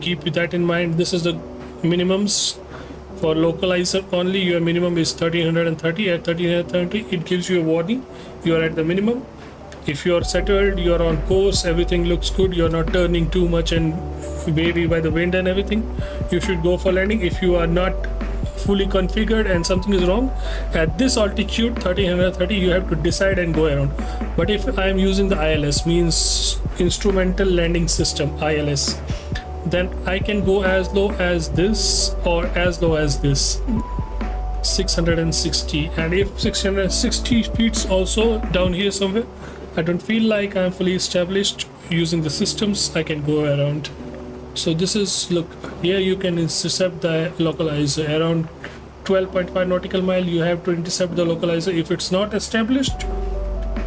keep that in mind. This is the minimums for localizer only. Your minimum is 1330. At 1330, it gives you a warning. You are at the minimum. If you are settled, you are on course, everything looks good, you are not turning too much and wavy by the wind and everything, you should go for landing. If you are not fully configured and something is wrong at this altitude 1330, you have to decide and go around. But if I am using the ILS, means instrumental landing system, ILS, then I can go as low as this or as low as this 660. And if 660 feet also down here somewhere, I don't feel like I'm fully established using the systems, I can go around. So this is, look here, you can intercept the localizer around 12.5 nautical mile. You have to intercept the localizer. If it's not established,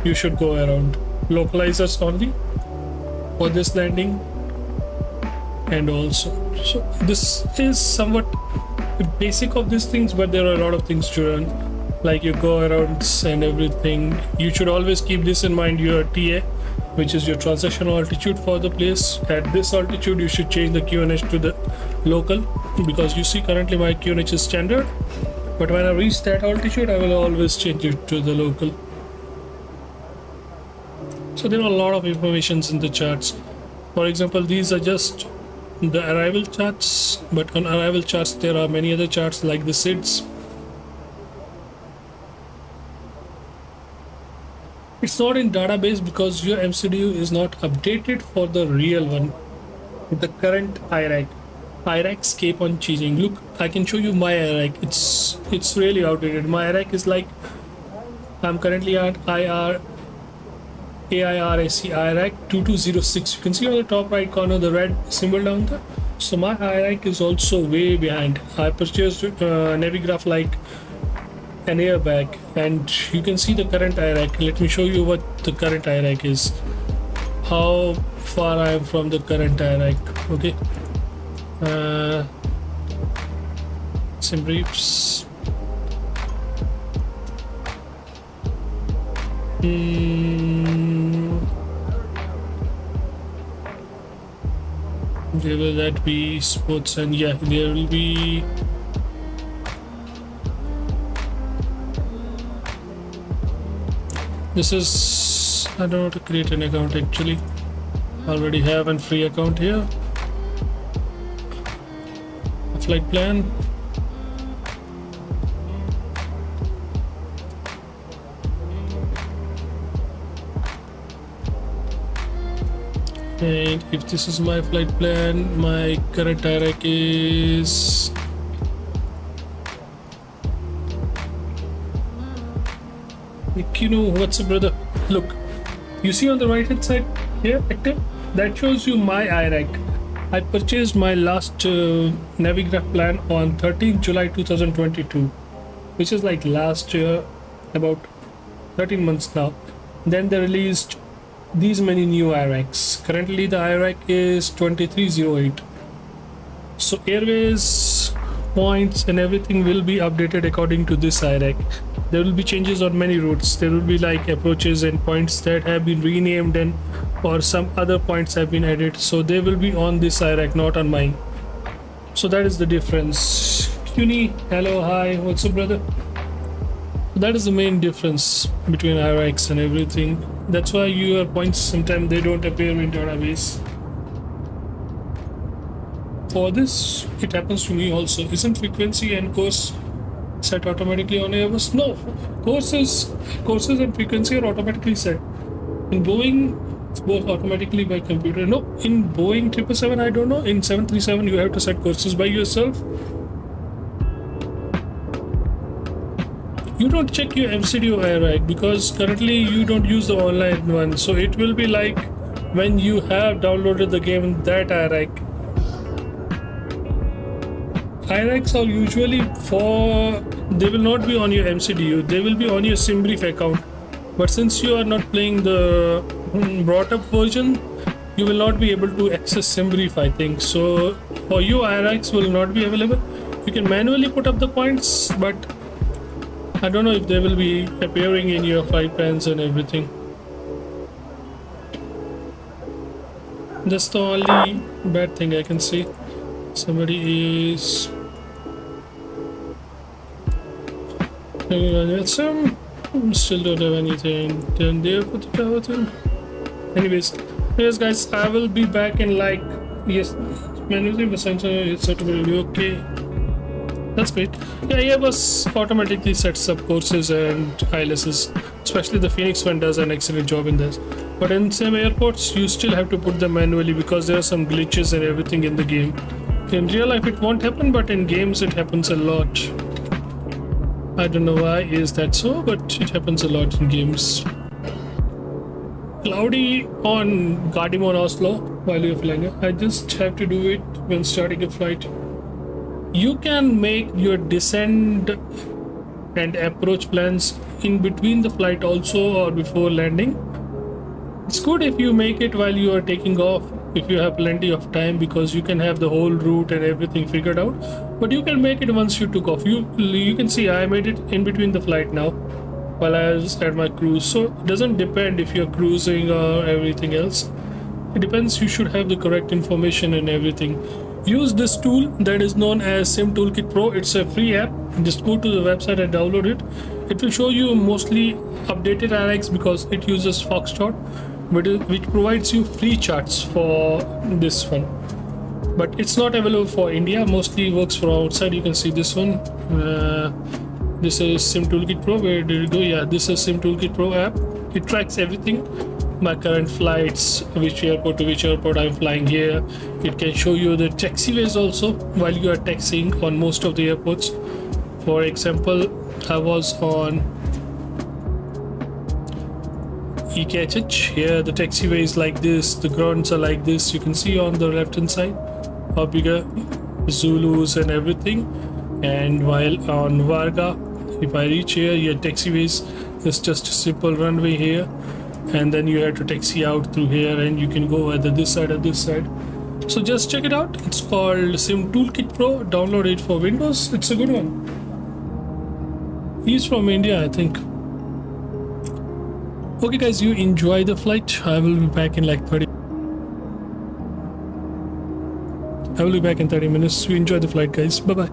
you should go around. Localizers only for this landing. And also, so this is somewhat basic of these things, but there are a lot of things to learn, like you go around and everything. You should always keep this in mind, your TA, which is your transitional altitude for the place. At this altitude, you should change the QNH to the local, because you see currently my QNH is standard, but when I reach that altitude, I will always change it to the local. So there are a lot of informations in the charts. For example, these are just the arrival charts, but on arrival charts there are many other charts like the SIDS. It's not in database because your MCDU is not updated for the real one, the current IRAC. IRACs keep on changing. Look, I can show you my IRAC. It's really outdated. My IRAC is like, I'm currently at AIRAC IRAC 2206. You can see on the top right corner the red symbol down there. So my IRAC is also way behind. I purchased Navigraph like an airbag, and you can see the current IRAC. Let me show you what the current IRAC is, how far I am from the current IRAC. Okay, some briefs. There will that be sports, and yeah, there will be this is, I don't know how to create an account actually. I already have a free account here. A flight plan. And if this is my flight plan, my current IRAC is What's up, brother? Look, you see on the right hand side here, active, that shows you my iRank. I purchased my last Navigraph plan on 13th July 2022, which is like last year, about 13 months now. Then they released these many new iRanks. Currently the iRank is 2308. So Airways points and everything will be updated according to this iRank. There will be changes on many routes. There will be like approaches and points that have been renamed, and or some other points have been added. So they will be on this iRank, not on mine. So that is the difference. Cuny, hello, hi, what's up, brother? That is the main difference between iRanks and everything. That's why your points sometimes they don't appear in database. For this, it happens to me also. Isn't frequency and course set automatically on Airbus? No, courses and frequency are automatically set. In Boeing, it's both automatically by computer. No, in Boeing 777, I don't know. In 737, you have to set courses by yourself. You don't check your MCDO iRank because currently you don't use the online one. So it will be like when you have downloaded the game, that iRank. iRanks are usually they will not be on your MCDU, they will be on your SimBrief account. But since you are not playing the brought up version, you will not be able to access SimBrief, I think. So for you, iRanks will not be available. You can manually put up the points, but I don't know if they will be appearing in your flight plans and everything. That's the only bad thing I can see. Somebody is still don't have anything. Then there for the tower thing. Anyways, guys, I will be back in like manually the sensor is set to be okay. That's great. Yeah, Airbus automatically sets up courses and ILSs. Especially the Fenix one does an excellent job in this. But in some airports, you still have to put them manually because there are some glitches and everything in the game. In real life, it won't happen, but in games, it happens a lot. I don't know why is that so, but it happens a lot in games. Cloudy on Gardermoen Oslo while you're flying. I just have to do it when starting a flight. You can make your descent and approach plans in between the flight also or before landing. It's good if you make it while you are taking off, if you have plenty of time, because you can have the whole route and everything figured out. But you can make it once you took off. You can see I made it in between the flight now while I was at my cruise. So it doesn't depend if you're cruising or everything else. It depends. You should have the correct information and everything. Use this tool that is known as Sim Toolkit Pro. It's a free app. Just go to the website and download it. It will show you mostly updated iRanks because it uses Foxtrot, which provides you free charts for this one. But it's not available for India. Mostly works for outside. You can see this one. This is Sim Toolkit Pro. Where did it go? Yeah, this is Sim Toolkit Pro app. It tracks everything. My current flights, which airport to which airport I'm flying here. It can show you the taxiways also while you are taxiing on most of the airports. For example, I was on EKVG. Here the taxiway is like this, the grounds are like this. You can see on the left hand side how bigger Zulus and everything. And while on Vagar, if I reach here, your taxiways is just a simple runway here. And then you have to taxi out through here, and you can go either this side or this side. So just check it out. It's called Sim Toolkit Pro. Download it for Windows. It's a good one. He's from India, I think. Okay guys, you enjoy the flight. I will be back in like 30. I will be back in 30 minutes. You enjoy the flight, guys. Bye bye.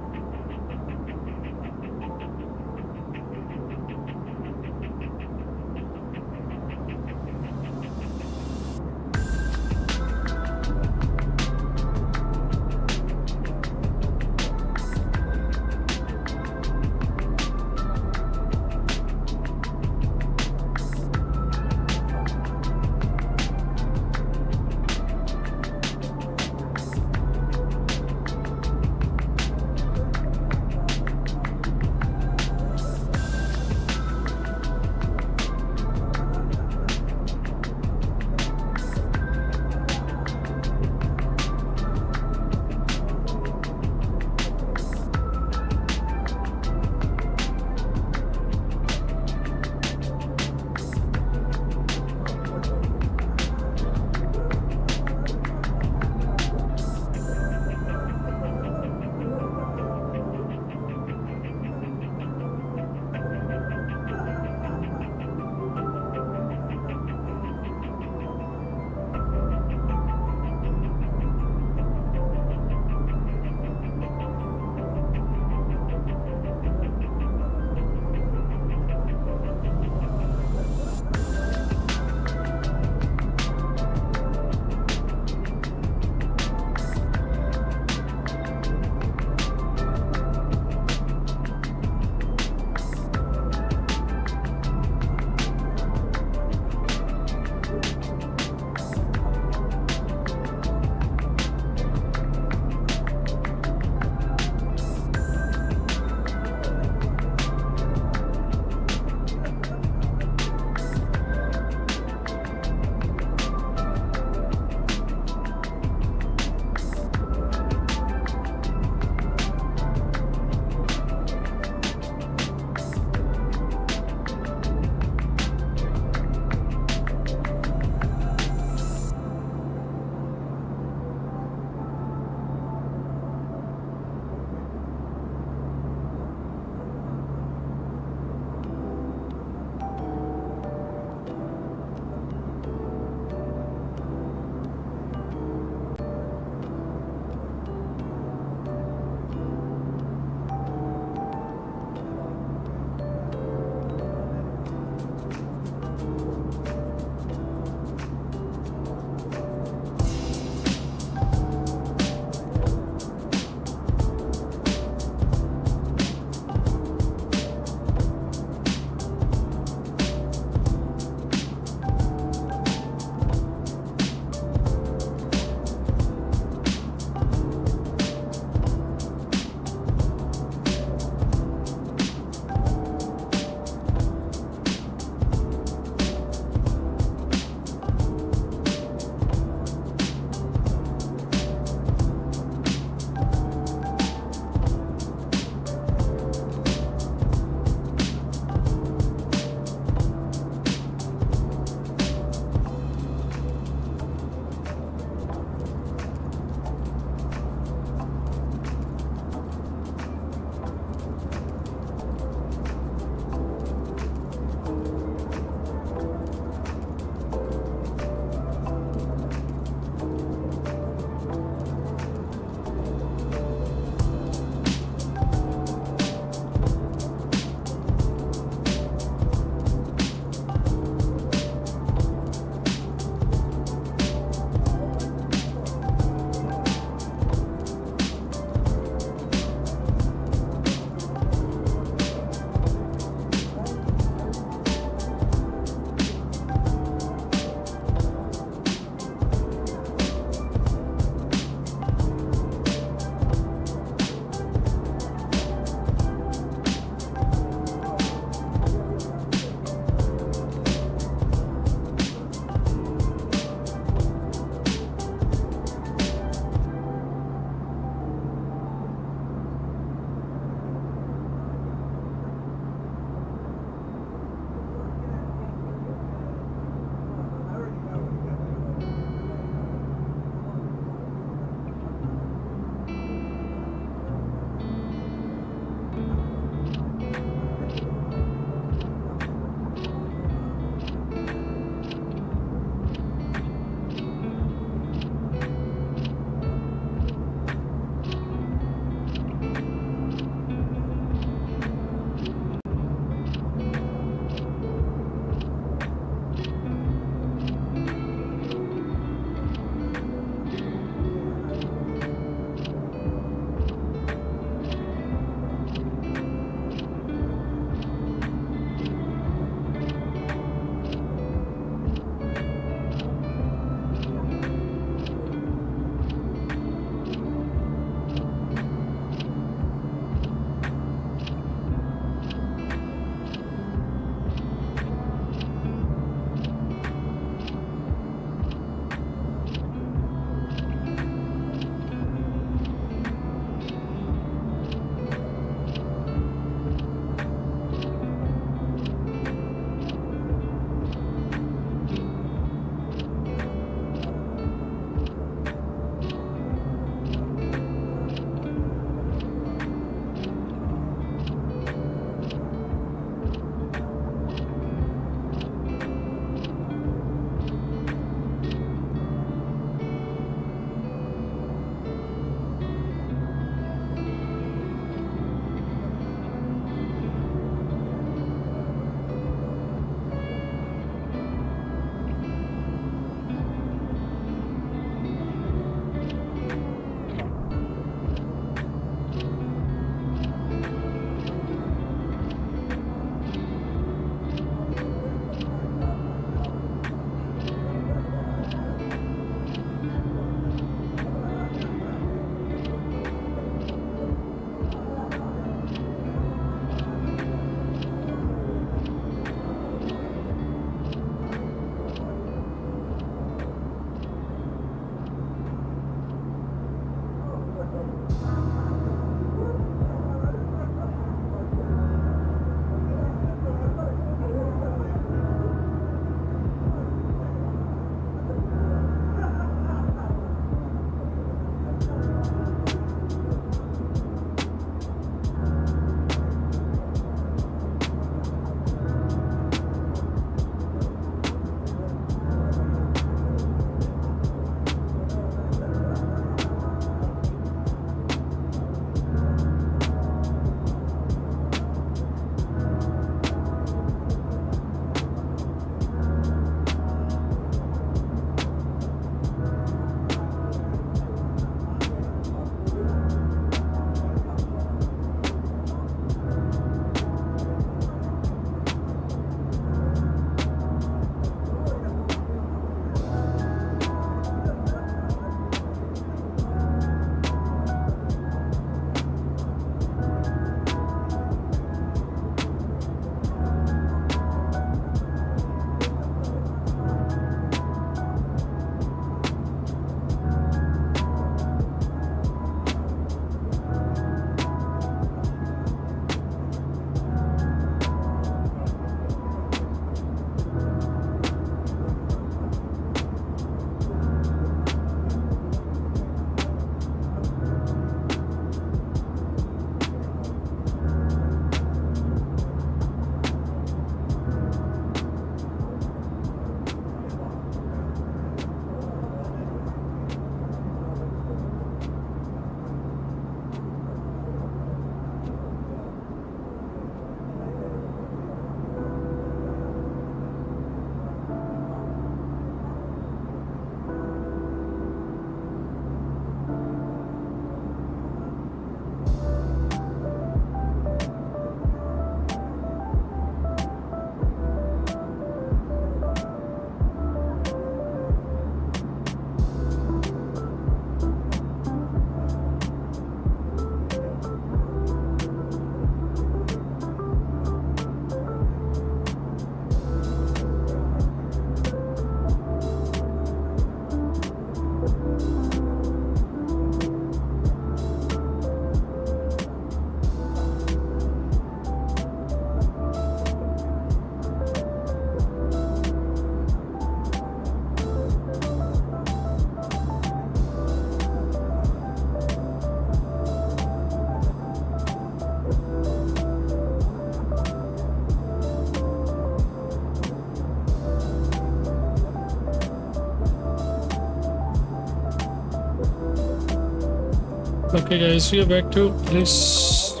Okay guys, we are back to this.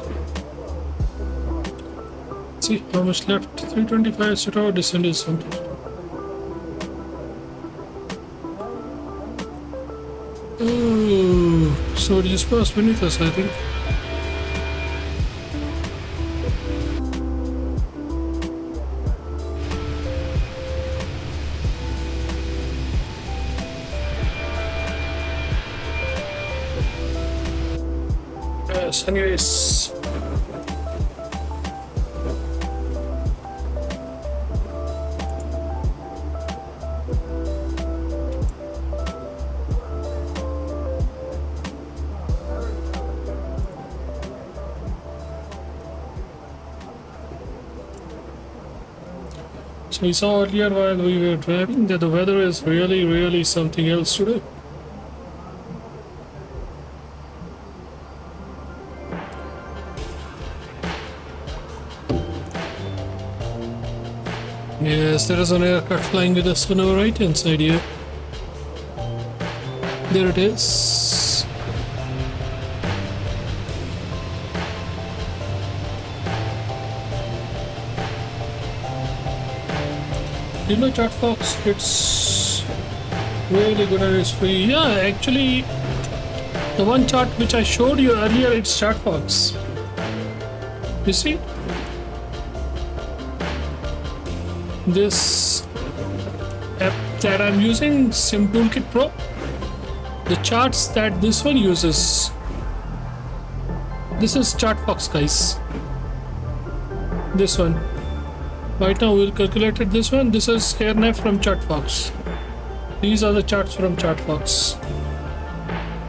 See how much left. 325 set our descent is something. Oh, so it just passed beneath us, I think. Yes, anyways. So we saw earlier while we were driving that the weather is really something else today. Yes, there is an aircraft flying with us on our right hand side here. There it is. You know, chat fox, it's really good and it's free. Yeah, actually, the one chart which I showed you earlier, it's chat fox. You see? This app that I'm using, Sim Toolkit Pro, the charts that this one uses, this is ChartFox, guys. This one. Right now we'll calculate it. This one. This is AirNav from ChartFox. These are the charts from ChartFox.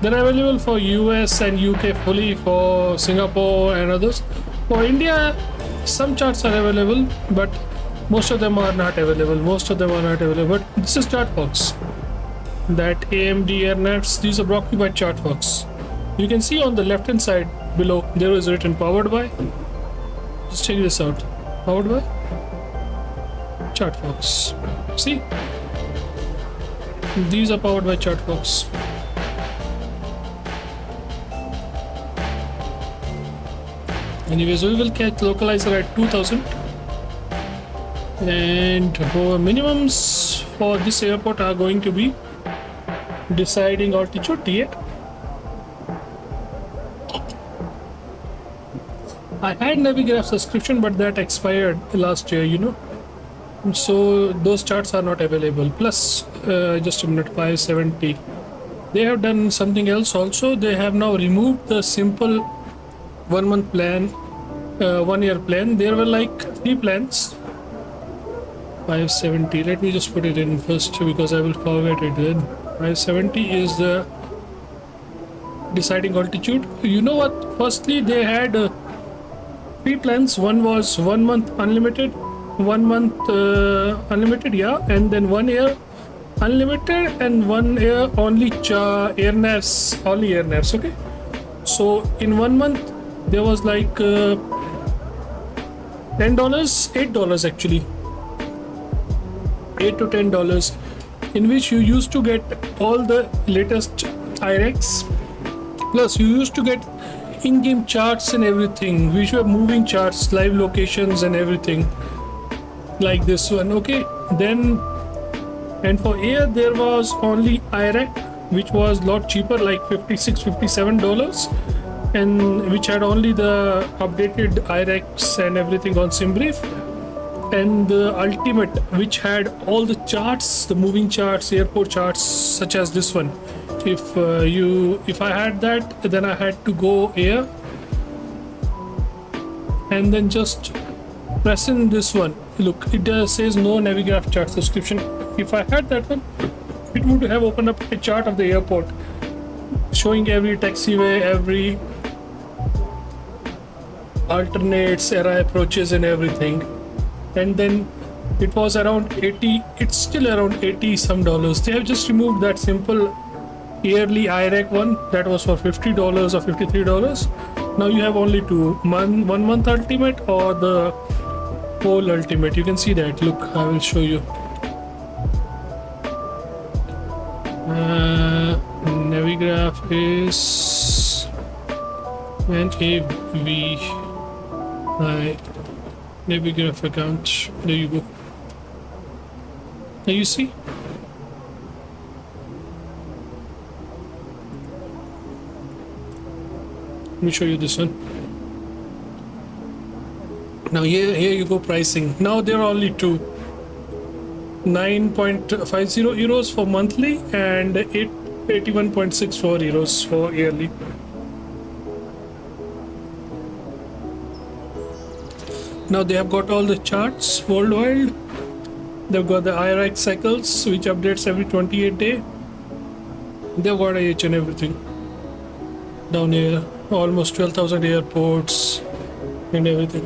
They're available for US and UK fully, for Singapore and others. For India, some charts are available, but most of them are not available. But this is ChartFox. That AMD AirNavs, these are brought to you by ChartFox. You can see on the left hand side below, there is written powered by. Just check this out. Powered by ChartFox. See? These are powered by ChartFox. Anyways, we will catch localizer at 2000. And our minimums for this airport are going to be deciding altitude T8. I had Navigraph subscription, but that expired last year, you know. So those charts are not available. Plus, just a minute, 570. They have done something else also. They have now removed the simple 1 month plan, 1 year plan. There were like 3 plans. 570. Let me just put it in first because I will forget it then. 570 is the deciding altitude. You know what? Firstly, they had 3 plans. One was 1 month unlimited, 1 month unlimited, yeah, and then 1 year unlimited, and 1 year only airnavs, only airnavs. Okay. So in 1 month there was like $10, $8 actually. $8 to $10, in which you used to get all the latest IREX, plus you used to get in-game charts and everything, which were moving charts, live locations and everything, like this one. Okay, then, and for air there was only IREC, which was a lot cheaper, like $56, $57, and which had only the updated IREX and everything on SimBrief. And the ultimate, which had all the charts, the moving charts, airport charts, such as this one. If I had that, then I had to go air and then just press in this one. Look, it says no Navigraph chart subscription. If I had that one, it would have opened up a chart of the airport showing every taxiway, every alternates, era approaches and everything. And then it was around 80, it's still around 80 some dollars. They have just removed that simple yearly IREC one that was for $50 or $53. Now you have only 1 month ultimate or the whole ultimate. You can see that. Look, I will show you. Navigraph is and AVI Navigraph account. There you go. Now you see. Let me show you this one. Now here you go pricing. Now there are only two. 9.50 euros for monthly and 81.64 euros for yearly. Now they have got all the charts worldwide. They've got the IRX cycles, which updates every 28 days. They've got each and everything. Down here, almost 12,000 airports and everything.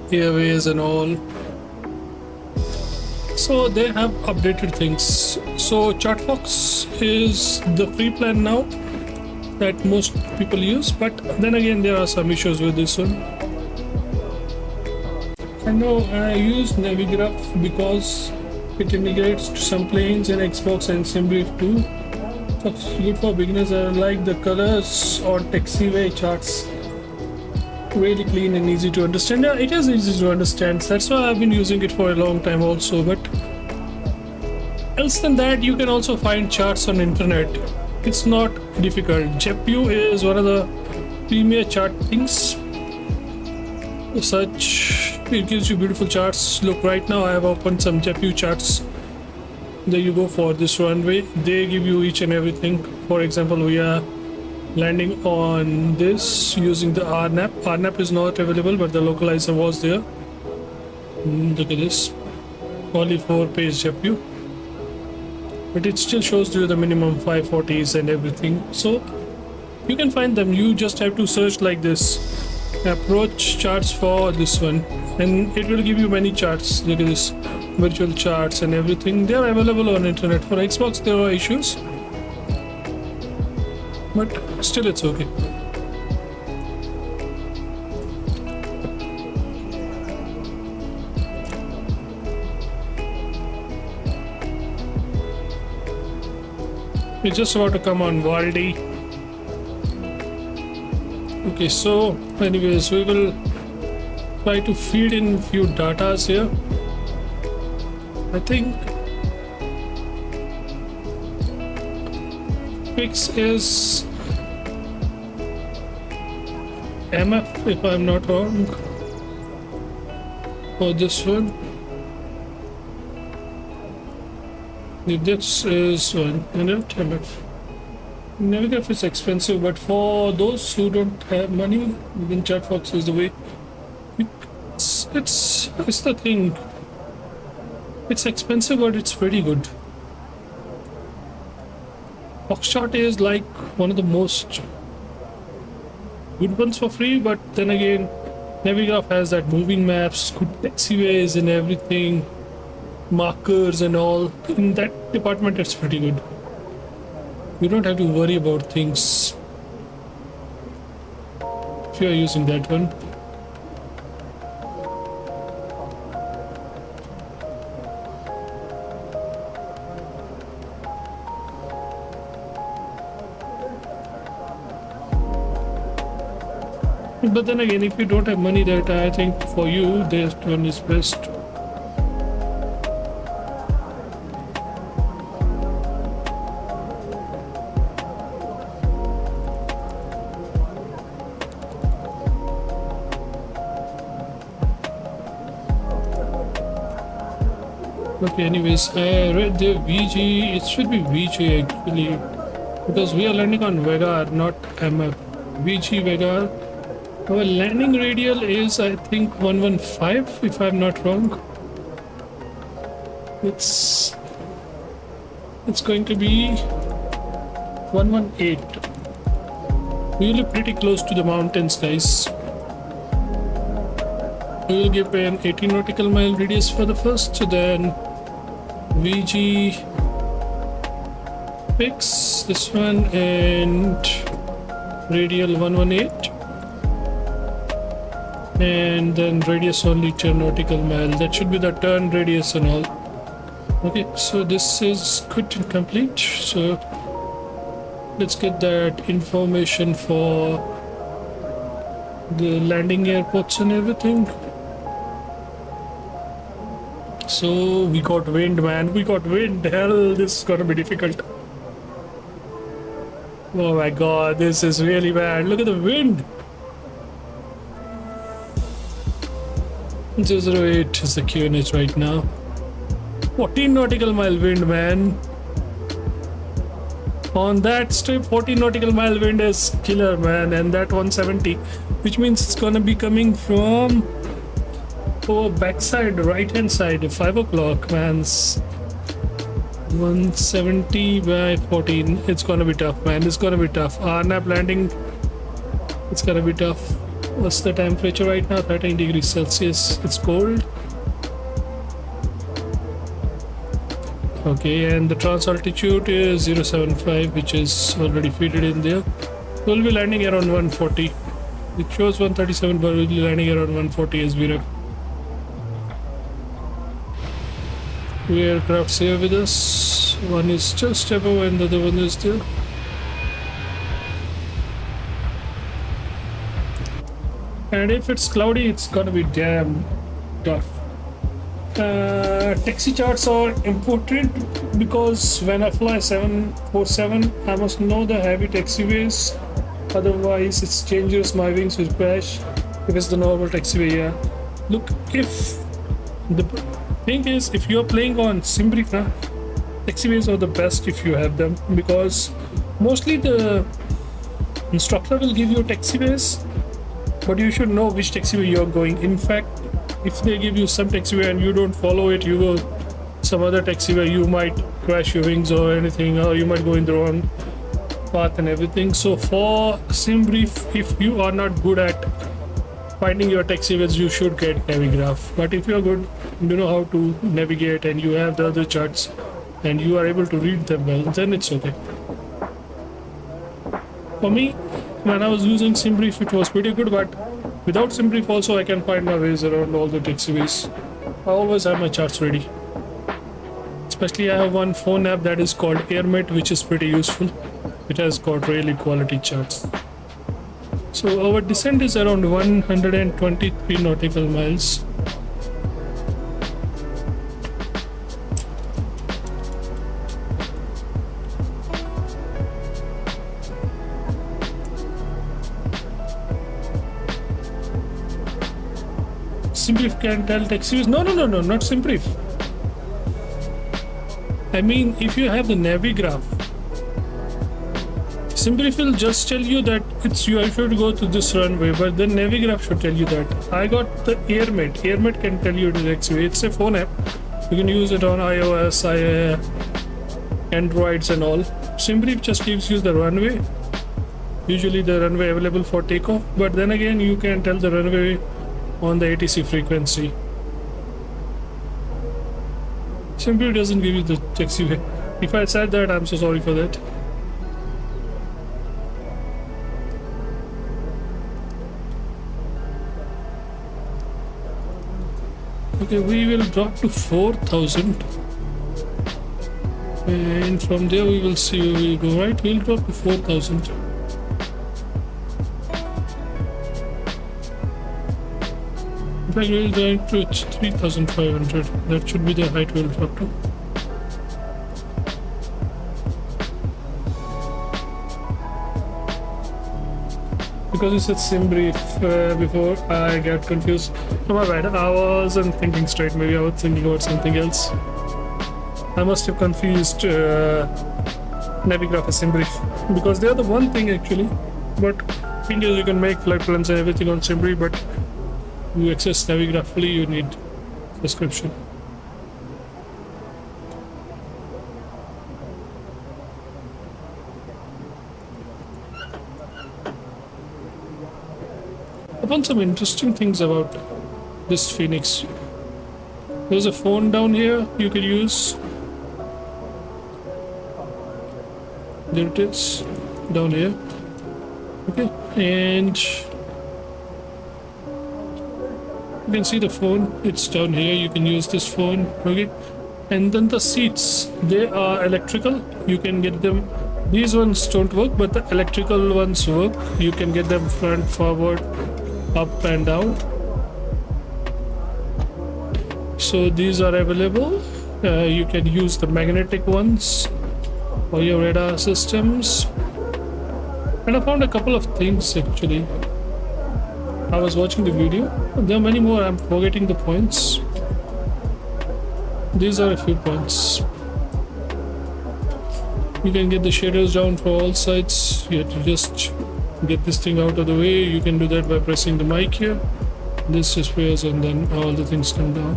Airways and all. So they have updated things. So ChartFox is the free plan now that most people use, but then again there are some issues with this one. I know I use Navigraph because it integrates to some planes in Xbox and SimBrief too. So it's good for beginners. I like the colors on taxiway charts. Really clean and easy to understand. Yeah, it is easy to understand. That's why I've been using it for a long time also. But else than that, you can also find charts on internet. It's not difficult. JetView is one of the premier chart things. Such, it gives you beautiful charts. Look, right now I have opened some JetView charts. There you go for this runway. They give you each and everything. For example, we are landing on this using the RNAP. RNAP is not available, but the localizer was there. Look at this. Only 4-page JetView. But it still shows you the minimum 540s and everything. So you can find them. You just have to search like this. Approach charts for this one. And it will give you many charts. Look at this. Virtual charts and everything. They are available on internet. For Xbox there are issues. But still it's okay. It's just about to come on Valdi. Okay, so anyways, we will try to feed in few datas here. I think Fix is MF, if I'm not wrong, for this one. This is one, and MF. Navigraph is expensive, but for those who don't have money, then ChartFox is the way. It's the thing. It's expensive, but it's pretty good. Foxtrot is like one of the most good ones for free, but then again, Navigraph has that moving maps, good taxiways and everything, markers and all. In that department, it's pretty good. You don't have to worry about things if you are using that one. But then again, if you don't have money, that I think for you, this one is best. Okay, anyways, I read the VG. It should be VG actually, because we are landing on Vagar, not MF. VG Vagar. Our landing radial is, I think, 115, if I'm not wrong. It's going to be 118. We will be pretty close to the mountains, guys. We will give an 18 nautical mile radius for the first, then VG fix this one and radial 118. And then radius only 10 nautical mile. That should be the turn radius and all. Okay, so this is good and complete. So Let's get that information for the landing airports and everything. So we got wind, man. We got wind. Hell, this is gonna be difficult. Oh my god, this is really bad. Look at the wind. 008 is the QNH right now. 14 nautical mile wind, man. On that strip, 14 nautical mile wind is killer, man. And that 170, which means it's gonna be coming from backside, right hand side, 5 o'clock, man. 170 by 14. It's gonna be tough, man. It's gonna be tough. RNAP landing, it's gonna be tough. What's the temperature right now? 13 degrees Celsius. It's cold. Okay, and the trans altitude is 075, which is already fitted in there. We'll be landing around 140. It shows 137, but we'll be landing around 140 as we wrap. Two aircrafts here with us. One is just above and the other one is there. And if it's cloudy, it's gonna be damn tough. Taxi charts are important because when I fly 747, I must know the heavy taxiways. Otherwise, it's dangerous. My wings will crash. If it's the normal taxiway, yeah. Look, if the thing is, if you're playing on Simbrief, taxiways are the best if you have them, because mostly the instructor will give you taxiways, but you should know which taxiway you're going. In fact, if they give you some taxiway and you don't follow it, you go some other taxiway, you might crash your wings or anything, or you might go in the wrong path and everything. So for Simbrief, if you are not good at finding your taxiways, you should get Navigraph. But if you're good, you know how to navigate and you have the other charts and you are able to read them well, then it's okay. For me, when I was using Simbrief, it was pretty good, but without Simbrief also I can find my ways around all the taxiways. I always have my charts ready. Especially I have one phone app that is called AirMate, which is pretty useful. It has got really quality charts. So our descent is around 123 nautical miles. Simbrief can tell taxiways. No, not Simbrief. I mean, if you have the Navigraph, Simbrief will just tell you that you should go to this runway, but then Navigraph should tell you that. I got the AirMate. AirMate can tell you the taxiway. It's a phone app. You can use it on iOS, Androids and all. Simbrief just gives you the runway. Usually the runway available for takeoff, but then again you can tell the runway on the ATC frequency. Simbrief doesn't give you the taxiway. If I said that, I'm so sorry for that. Okay, we will drop to 4,000 and from there we will see where we go, right? We'll drop to 4,000. In fact, we'll go to 3,500. That should be the height we'll drop to. Because you said Simbrief before, I got confused. Oh my bad, I wasn't thinking straight. Maybe I was thinking about something else. I must have confused Navigraph and Simbrief, because they are the one thing actually. But thing is, you can make flight plans and everything on Simbrief, but you access Navigraph fully, you need subscription. I found some interesting things about this Fenix. There's a phone down here you can use. There it is, down here. Okay, and you can see the phone. It's down here. You can use this phone. Okay, and then the seats, they are electrical. You can get them These ones don't work, but the electrical ones work. You can get them front, forward, up and down. So these are available. You can use the magnetic ones for your radar systems. And I found a couple of things actually. I was watching the video. There are many more. I'm forgetting the points. These are a few points. You can get the shaders down for all sides. You have to just get this thing out of the way. You can do that by pressing the mic here. This just sprays and then all the things come down.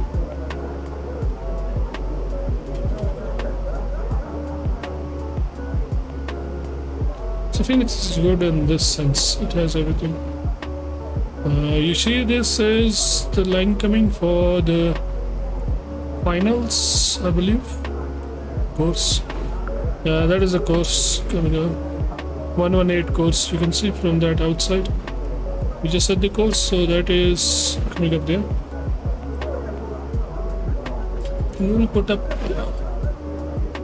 So Fenix is good in this sense. It has everything. You see, this is the line coming for the finals, I believe. Course. Yeah, that is a course coming up. 118 course. You can see from that outside. We just set the course, so that is coming up there. We will put up.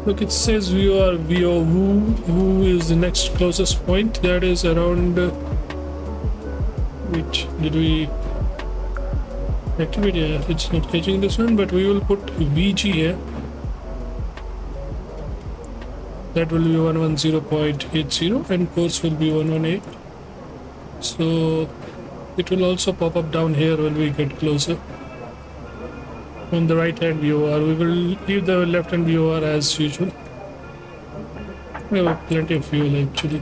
Look, it says we are who is the next closest point. That is around. Which did we activate? Yeah, it's not catching this one, but we will put VG here. That will be 110.80 and course will be 118. So it will also pop up down here when we get closer. On the right hand VOR, we will leave the left hand VOR as usual. We have plenty of fuel actually.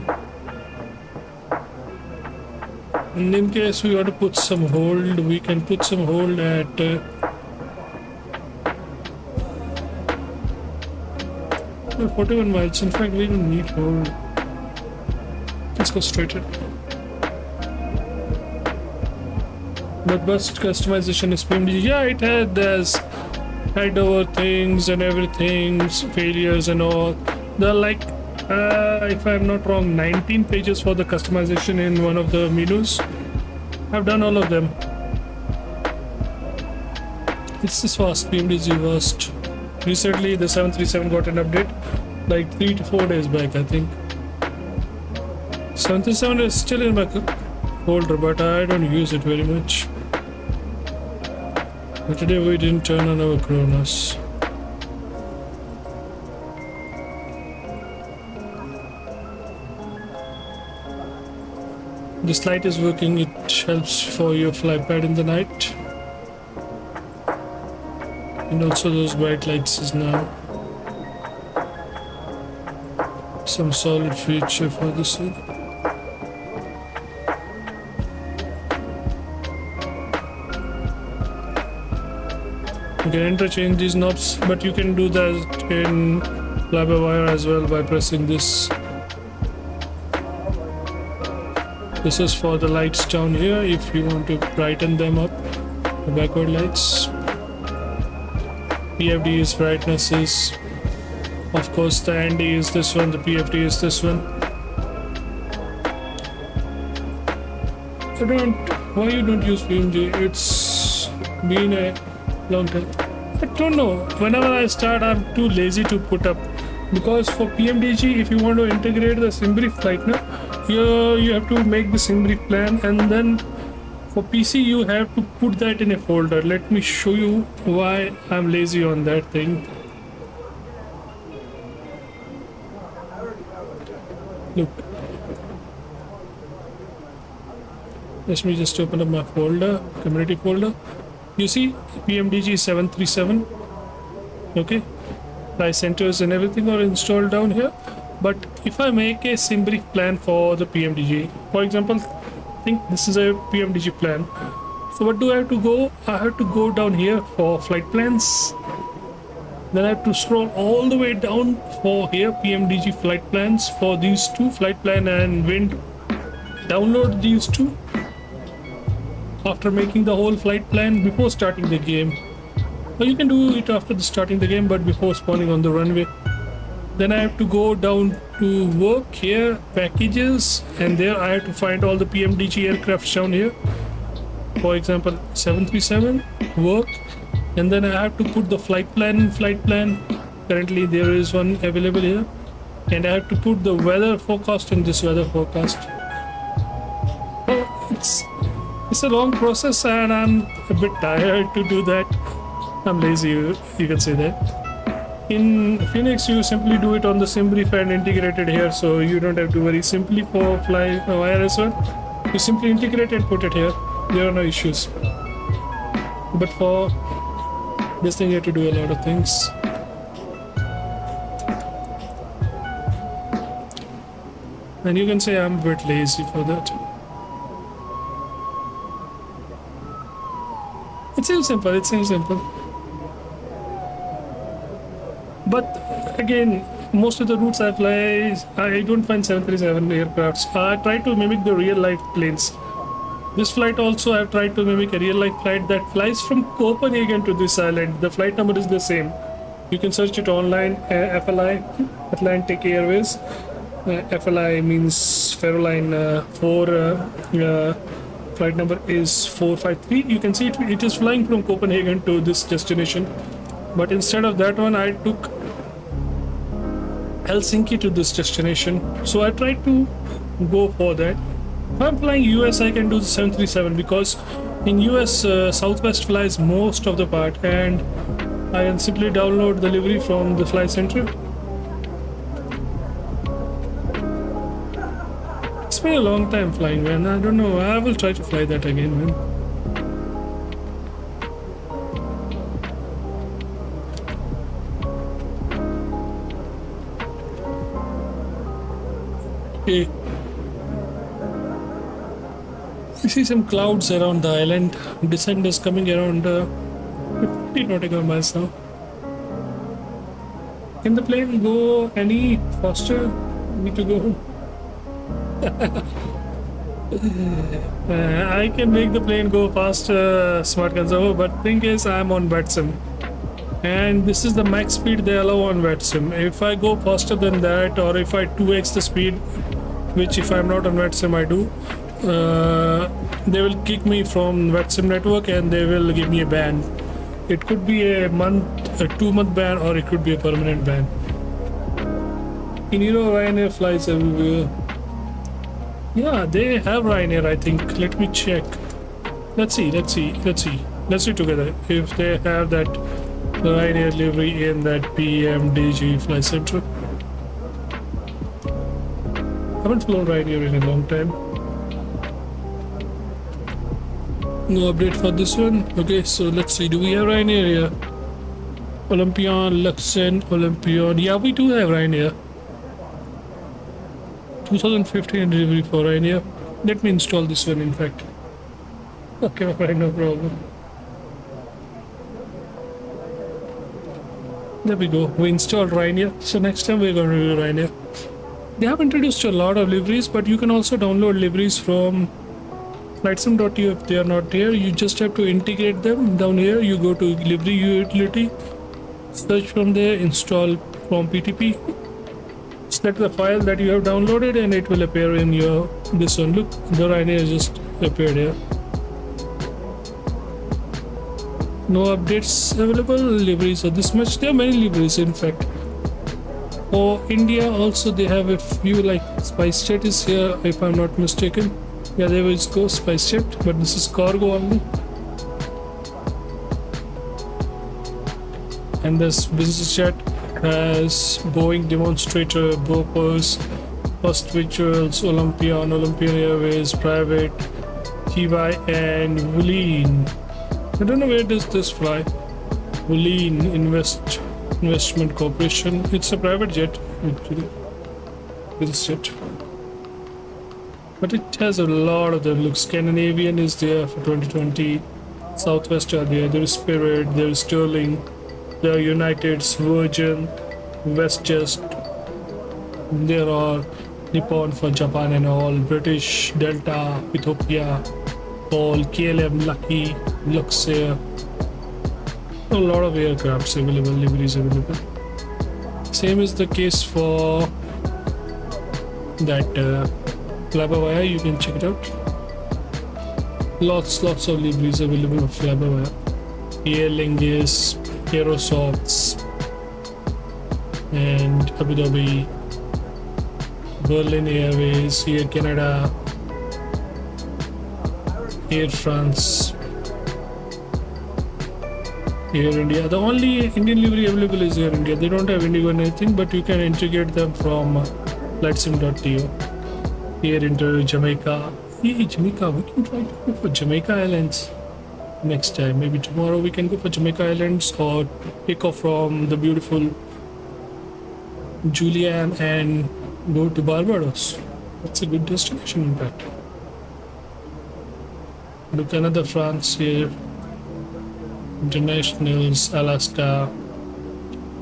And in case we want to put some hold, we can put some hold at 41 miles. In fact, we don't need hold. Let's go straight in. But bust customization is PMDG. Yeah, it had this head over things and everything, failures and all. There are like, if I'm not wrong, 19 pages for the customization in one of the menus. I've done all of them. It's this fast, PMDG fast. Recently, the 737 got an update, like 3 to 4 days back, I think. 737 is still in my folder, but I don't use it very much. But today we didn't turn on our Kronos. This light is working, it helps for your flypad in the night. And also those bright lights is now some solid feature for the side. You can interchange these knobs, but you can do that in fly-by-wire as well by pressing this. This is for the lights down here if you want to brighten them up, the backward lights. PFD is brightness is, of course the ND is this one, the PFD is this one. Why you don't use PMG? It's been a long time. I don't know, whenever I start I'm too lazy to put up, because for PMDG if you want to integrate the SimBrief Lightner, you have to make the SimBrief plan, and then for PC you have to put that in a folder. Let me show you why I'm lazy on that thing. Look, let me just open up my folder, community folder. You see PMDG 737, okay, fly centers and everything are installed down here. But if I make a SimBrief plan for the PMDG, for example, think this is a PMDG plan. So what do I have to go? I have to go down here for flight plans. Then I have to scroll all the way down for here PMDG flight plans for these two, flight plan and wind. Download these two after making the whole flight plan before starting the game. Or you can do it after starting the game, but before spawning on the runway. Then I have to go down to work here, packages, and there I have to find all the PMDG aircrafts down here. For example, 737, work, and then I have to put the flight plan. Currently there is one available here. and I have to put the weather forecast in this weather forecast. It's a long process, and I'm a bit tired to do that. I'm lazy, you can say that. In Phoenix, you simply do it on the SimBrief and integrate it here, so you don't have to worry. Simply for fly wireless one, you simply integrate and put it here. There are no issues. But for this thing, you have to do a lot of things. And you can say I'm a bit lazy for that. It seems simple. But again, most of the routes I fly, I don't find 737 aircrafts. I try to mimic the real life planes. This flight also, I've tried to mimic a real life flight that flies from Copenhagen to this island. The flight number is the same. You can search it online, FLI, Atlantic Airways. FLI means Faroe line 4. Flight number is 453. You can see it is flying from Copenhagen to this destination. But instead of that one, I took Helsinki to this destination. So I tried to go for that. If I'm flying US, I can do the 737 because in US, Southwest flies most of the part, and I can simply download the livery from the flight center. It's been a long time flying, man. I don't know. I will try to fly that again, man. Okay. You see some clouds around the island. Descent is coming around 50 nautical miles now. Can the plane go any faster? Need to go. I can make the plane go faster, smart conserver, but thing is I'm on VATSIM, and this is the max speed they allow on VATSIM. If I go faster than that, or if I 2x the speed, which if I'm not on VATSIM I do, they will kick me from VATSIM network and they will give me a ban. It could be a 2-month ban, or it could be a permanent ban. And you know, Ryanair flies everywhere. Yeah, they have Ryanair, I think. Let me check. Let's see together if they have that Ryanair livery in that PMDG flight center. Haven't flown Ryanair in a long time. No update for this one. Okay, so let's see. Do we have Ryanair here? Olympion, Luxen, Olympion. Yeah, we do have Ryanair. 2015 delivery for Ryanair. Let me install this one, in fact. Okay, alright, no problem. There we go. We installed Ryanair. So next time we're going to do Ryanair. They have introduced a lot of liveries, but you can also download liveries from flightsim.eu if they are not there. You just have to integrate them. Down here, you go to livery utility, search from there, install from PTP. Select the file that you have downloaded and it will appear in your this one. Look, the Ryanair just appeared here. No updates available. Liveries are this much. There are many liveries, in fact. For India also they have a few, like SpiceJet is here if I'm not mistaken. Yeah, there is go SpiceJet, but this is cargo only. And this business jet has Boeing demonstrator, Bopers, first visuals, Olympion Airways, private, TY, and Wuleen. I don't know where does this fly. Wuleen Investment Corporation. It's a private jet, actually. Business jet. But it has a lot of them. Look, Scandinavian is there for 2020. Southwest are there. There is Spirit, there is Sterling. There are Uniteds, Virgin, WestJet. There are Nippon for Japan and all. British, Delta, Ethiopia, Paul, KLM, Lucky, Luxair. A lot of aircrafts available, liveries available. Same is the case for that Gloudviper. You can check it out. Lots of liveries available of Gloudviper. Aer Lingus, Aerosofts, and Abu Dhabi, Berlin Airways, Air Canada, Air France, Air India. The only Indian livery available is Air India. They don't have Indigo or anything, but you can integrate them from flightsim.to. Air Inter, Jamaica. Hey, Jamaica, we can try to go for Jamaica Islands next time. Maybe tomorrow we can go for Jamaica Islands or take off from the beautiful Julian and go to Barbados. That's a good destination, in fact. Look, another France here. Internationals, Alaska.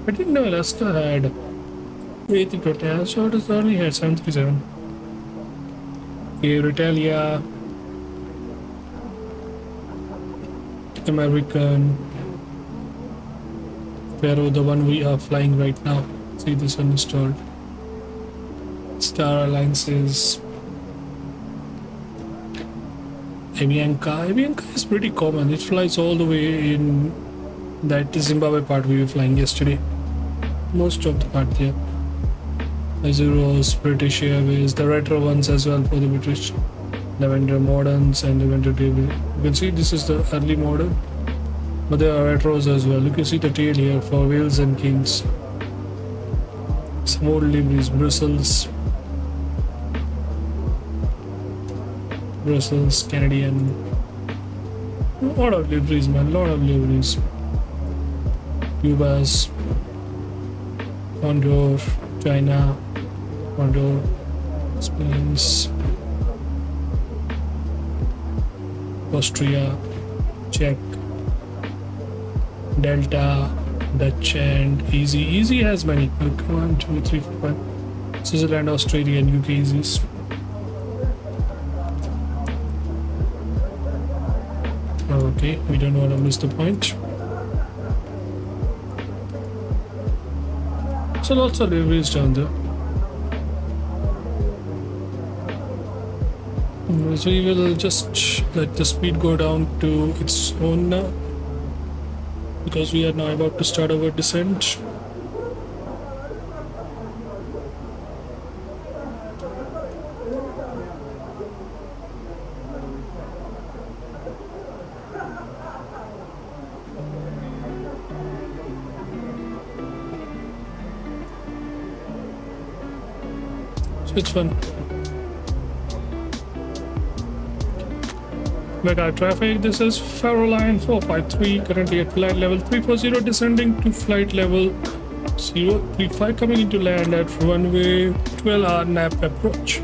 I didn't know Alaska had A320. So it only had 737. Air Italia, American, Faroe, the one we are flying right now. See this one installed. Star Alliances, EFHK. EFHK is pretty common. It flies all the way in that Zimbabwe part we were flying yesterday. Most of the part there. Azuros, British Airways, the retro ones as well for the British. Lavender Moderns and Lavender David. You can see this is the early modern, but there are retros as well. You can see the tail here for Wales and Kings. Some old liveries, Brussels, Canadian. A lot of liveries, man, lot of liveries. Cubas, Condor, China, Condor, Spain's, Austria, Czech, Delta, Dutch, and Easy. Easy has many. Look, 1, 2, 3, 4, 5. Switzerland, Australia, and UK Easies. Okay, we don't want to miss the point. So lots of liveries down there. So we will just let the speed go down to its own now, because we are now about to start our descent. So it's fun. Vagar traffic, this is Faroe line 453, currently at flight level 340, descending to flight level 035, coming into land at runway 12R nap approach.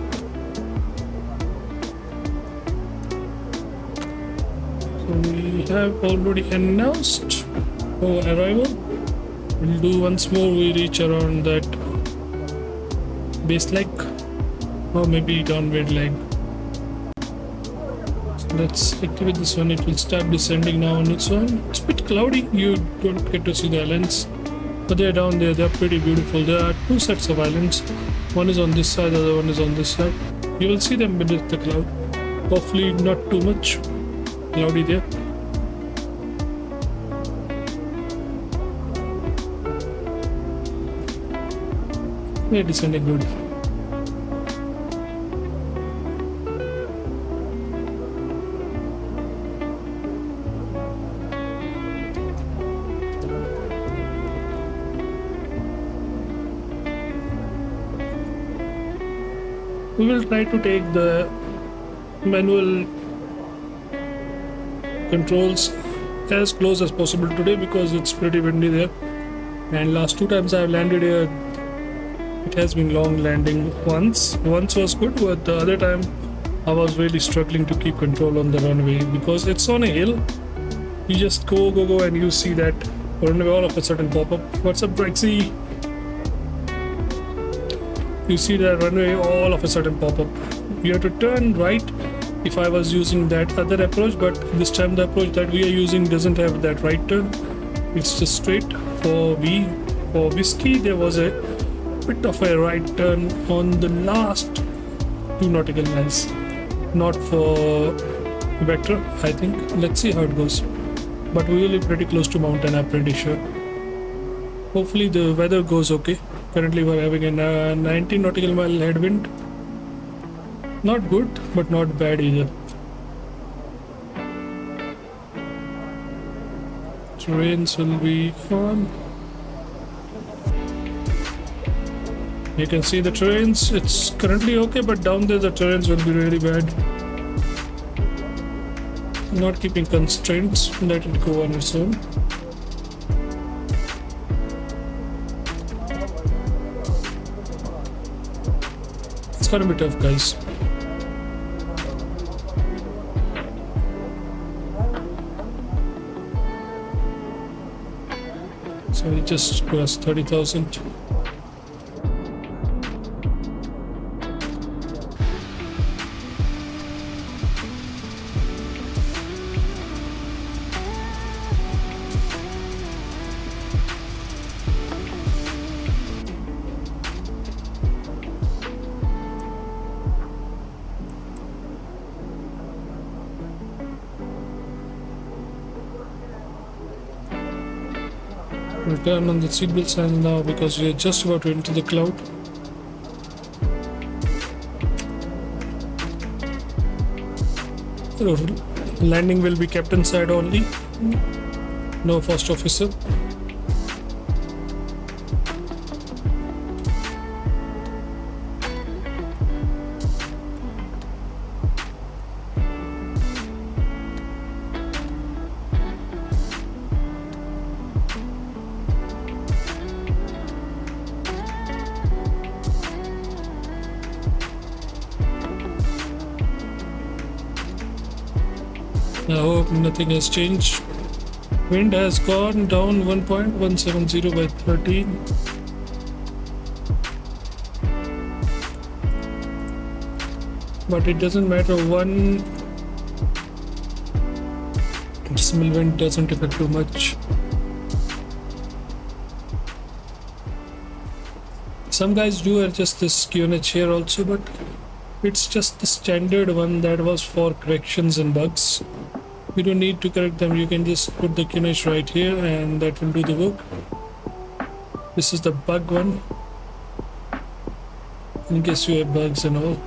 So we have already announced our arrival. We'll do once more, we reach around that base leg, or maybe downward leg. Let's activate this one. It will start descending now on its own. It's a bit cloudy, you don't get to see the islands, but they're down there. They're pretty beautiful. There are two sets of islands. One is on this side, the other one is on this side. You will see them beneath the cloud. Hopefully not too much cloudy there. They're descending good. We will try to take the manual controls as close as possible today because it's pretty windy there, and last two times I've landed here it has been long landing. Once was good, but the other time I was really struggling to keep control on the runway because it's on a hill. You just go and you see that runway all of a sudden pop up. What's up, Brexy? You see that runway all of a sudden pop up. You have to turn right if I was using that other approach, but this time the approach that we are using doesn't have that right turn. It's just straight. For whiskey there was a bit of a right turn on the last 2 nautical miles. Not for Vector, I think. Let's see how it goes. But we will be pretty close to mountain, I'm pretty sure. Hopefully the weather goes okay. currently we're having a 90 nautical mile headwind. Not good, but not bad either. Trains will be on. You can see the terrains, it's currently okay, but down there the terrains will be really bad. Not keeping constraints, let it go on its own. It's gonna be tough, guys. So we just crossed 30,000. Return on the seatbelt sign now because we are just about to enter the cloud. Landing will be captain side only, no first officer. I hope nothing has changed. Wind has gone down 1.170 by 13. But it doesn't matter, 1 decimal wind doesn't affect too much. Some guys do adjust this QNH here also, but it's just the standard one that was for corrections and bugs. You don't need to correct them, you can just put the QNH right here and that will do the work. This is the bug one, in case you have bugs and all.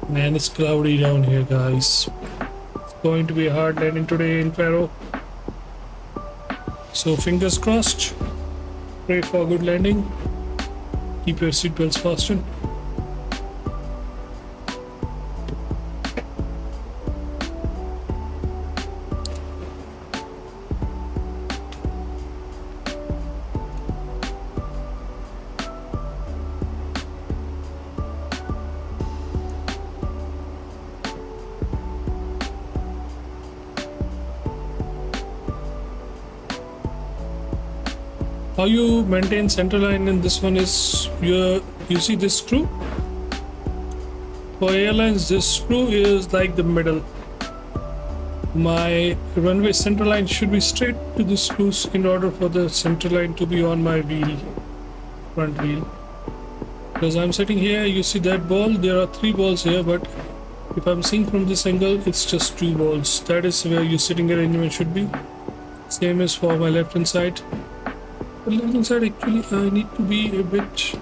Man, it's cloudy down here, guys. It's going to be a hard landing today in Faroe. So fingers crossed. Pray for a good landing. Keep your seatbelts fastened. How you maintain center line in this one is you see this screw. For airlines, this screw is like the middle. My runway center line should be straight to the screws in order for the center line to be on my wheel, front wheel. Because I'm sitting here, you see that ball, there are 3 balls here, but if I'm seeing from this angle, it's just 2 balls. That is where your sitting arrangement should be. Same is for my left hand side. The left hand side, actually I need to be a bit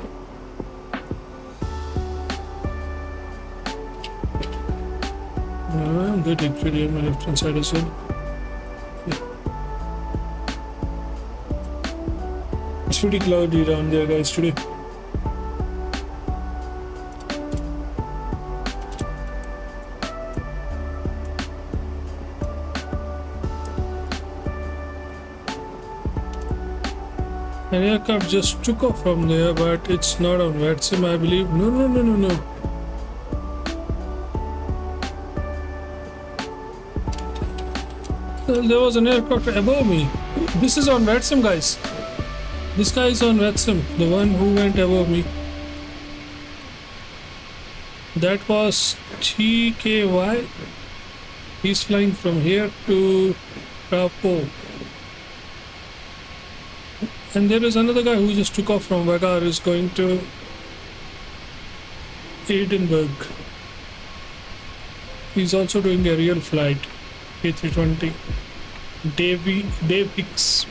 I'm good actually on my left hand side as well. Yeah. It's pretty cloudy down there, guys, today. An aircraft just took off from there, but it's not on VATSIM, I believe. No. Well, there was an aircraft above me. This is on VATSIM, guys. This guy is on VATSIM, the one who went above me. That was TKY. He's flying from here to Faroe. And there is another guy who just took off from Vagar, is going to Edinburgh. He's also doing a real flight, A320. Dave Hicks.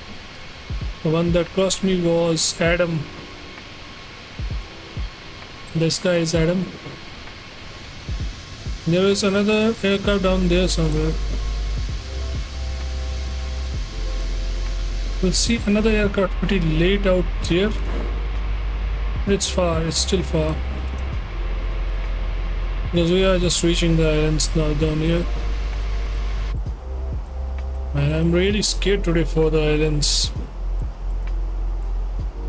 The one that crossed me was Adam. This guy is Adam. There is another aircraft down there somewhere. We'll see another aircraft pretty late out there. It's far, it's still far. Because we are just reaching the islands now down here. Man, I'm really scared today for the islands.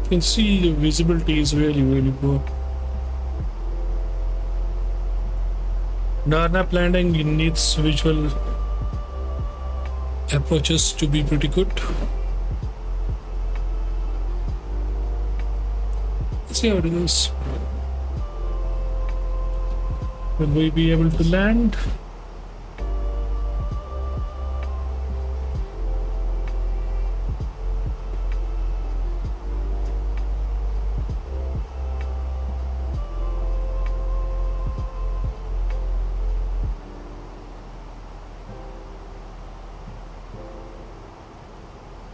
You can see the visibility is really poor. Narnap landing needs visual approaches to be pretty good. Let's see how it goes. Will we be able to land?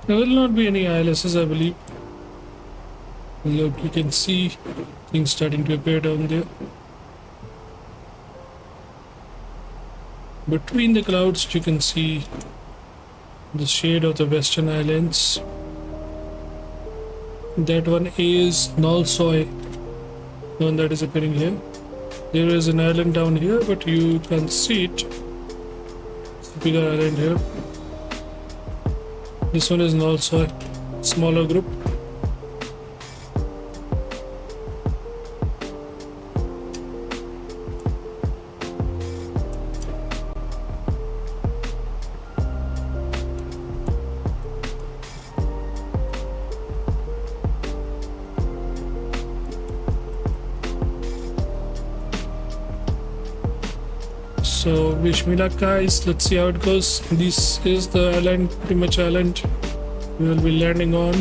There will not be any ILSs, I believe. Look, you can see things starting to appear down there. Between the clouds, you can see the shade of the Western Islands. That one is Nolsoy, the one that is appearing here. There is an island down here, but you can see it. It's a bigger island here. This one is also a smaller group. So wish me luck, guys. Let's see how it goes. This is the island, pretty much island we will be landing on.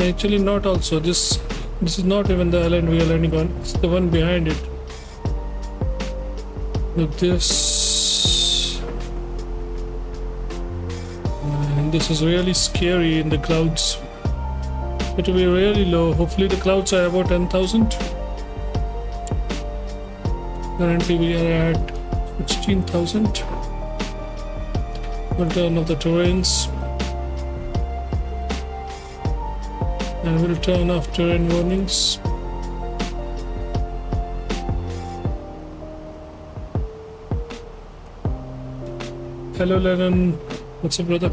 Actually not also. This is not even the island we are landing on. It's the one behind it. Look this. And this is really scary in the clouds. It will be really low. Hopefully the clouds are about 10,000. Currently we are at 16,000. We'll turn off the terrains and we'll turn off terrain warnings. Hello Lennon, what's up brother?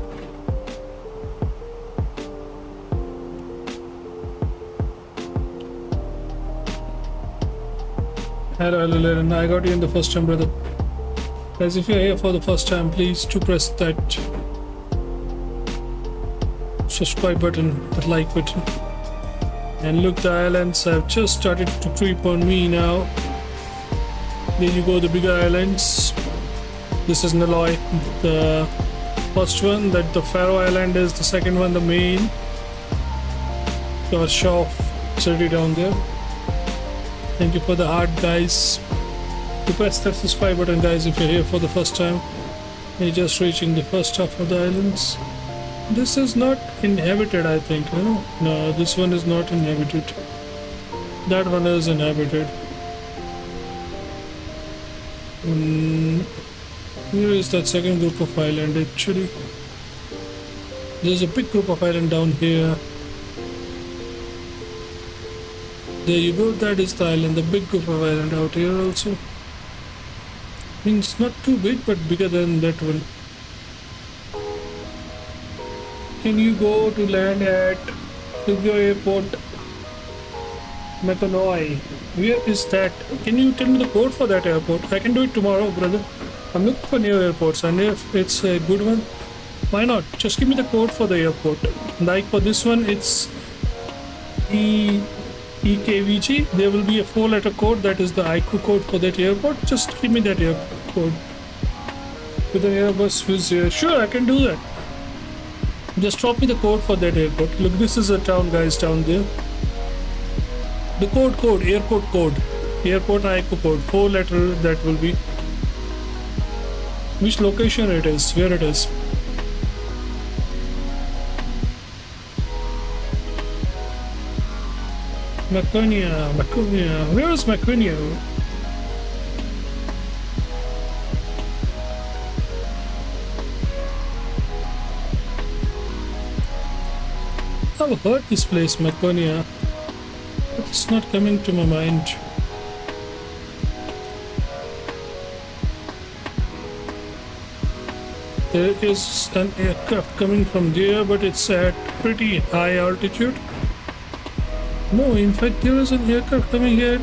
Hello Lennon, I got you in the first time brother. Guys, if you're here for the first time, please do press that subscribe button, that like button. And look, the islands have just started to creep on me now. There you go, the bigger islands. This is Naloy, the first one. That the Faroe Island is the second one, the main. Got Shaw city down there. Thank you for the heart, guys. To press that subscribe button, guys, if you're here for the first time. You're just reaching the first half of the islands. This is not inhabited, I think. No, this one is not inhabited. That one is inhabited. Here is that second group of island actually. There's a big group of island down here. There you go, that is the island, the big group of island out here also. It's not too big, but bigger than that one. Can you go to land at Sugyo Airport, Metonoi? Where is that? Can you tell me the code for that airport? I can do it tomorrow, brother. I'm looking for new airports, and if it's a good one, why not? Just give me the code for the airport. Like for this one, it's EKVG. There will be a 4-letter code, that is the IQ code for that airport. Just give me that airport code with an Airbus Swiss Air. Sure, I can do that. Just drop me the code for that airport. Look, this is a town, guys, down there. The code, airport code, airport IQ code, 4-letter, that will be. Which location it is, where it is. Maconia. Where is Maconia? I've heard this place, Maconia, but it's not coming to my mind. There is an aircraft coming from there, but it's at pretty high altitude. No, in fact, there is an aircraft coming here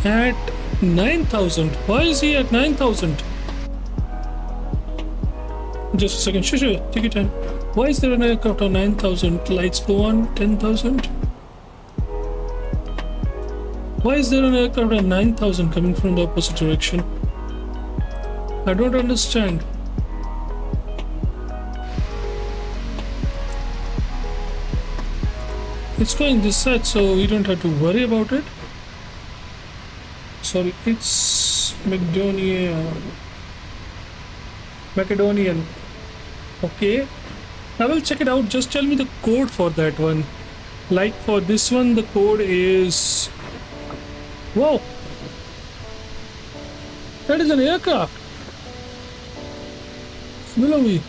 at 9,000. Why is he at 9,000? Just a second. Sure, take your time. Why is there an aircraft on 9,000? Lights go on 10,000. Why is there an aircraft at 9,000 coming from the opposite direction? I don't understand. It's going this side, so we don't have to worry about it. Sorry, it's Macedonian. Okay, I will check it out. Just tell me the code for that one. Like for this one, the code is... Wow! That is an aircraft! Below me.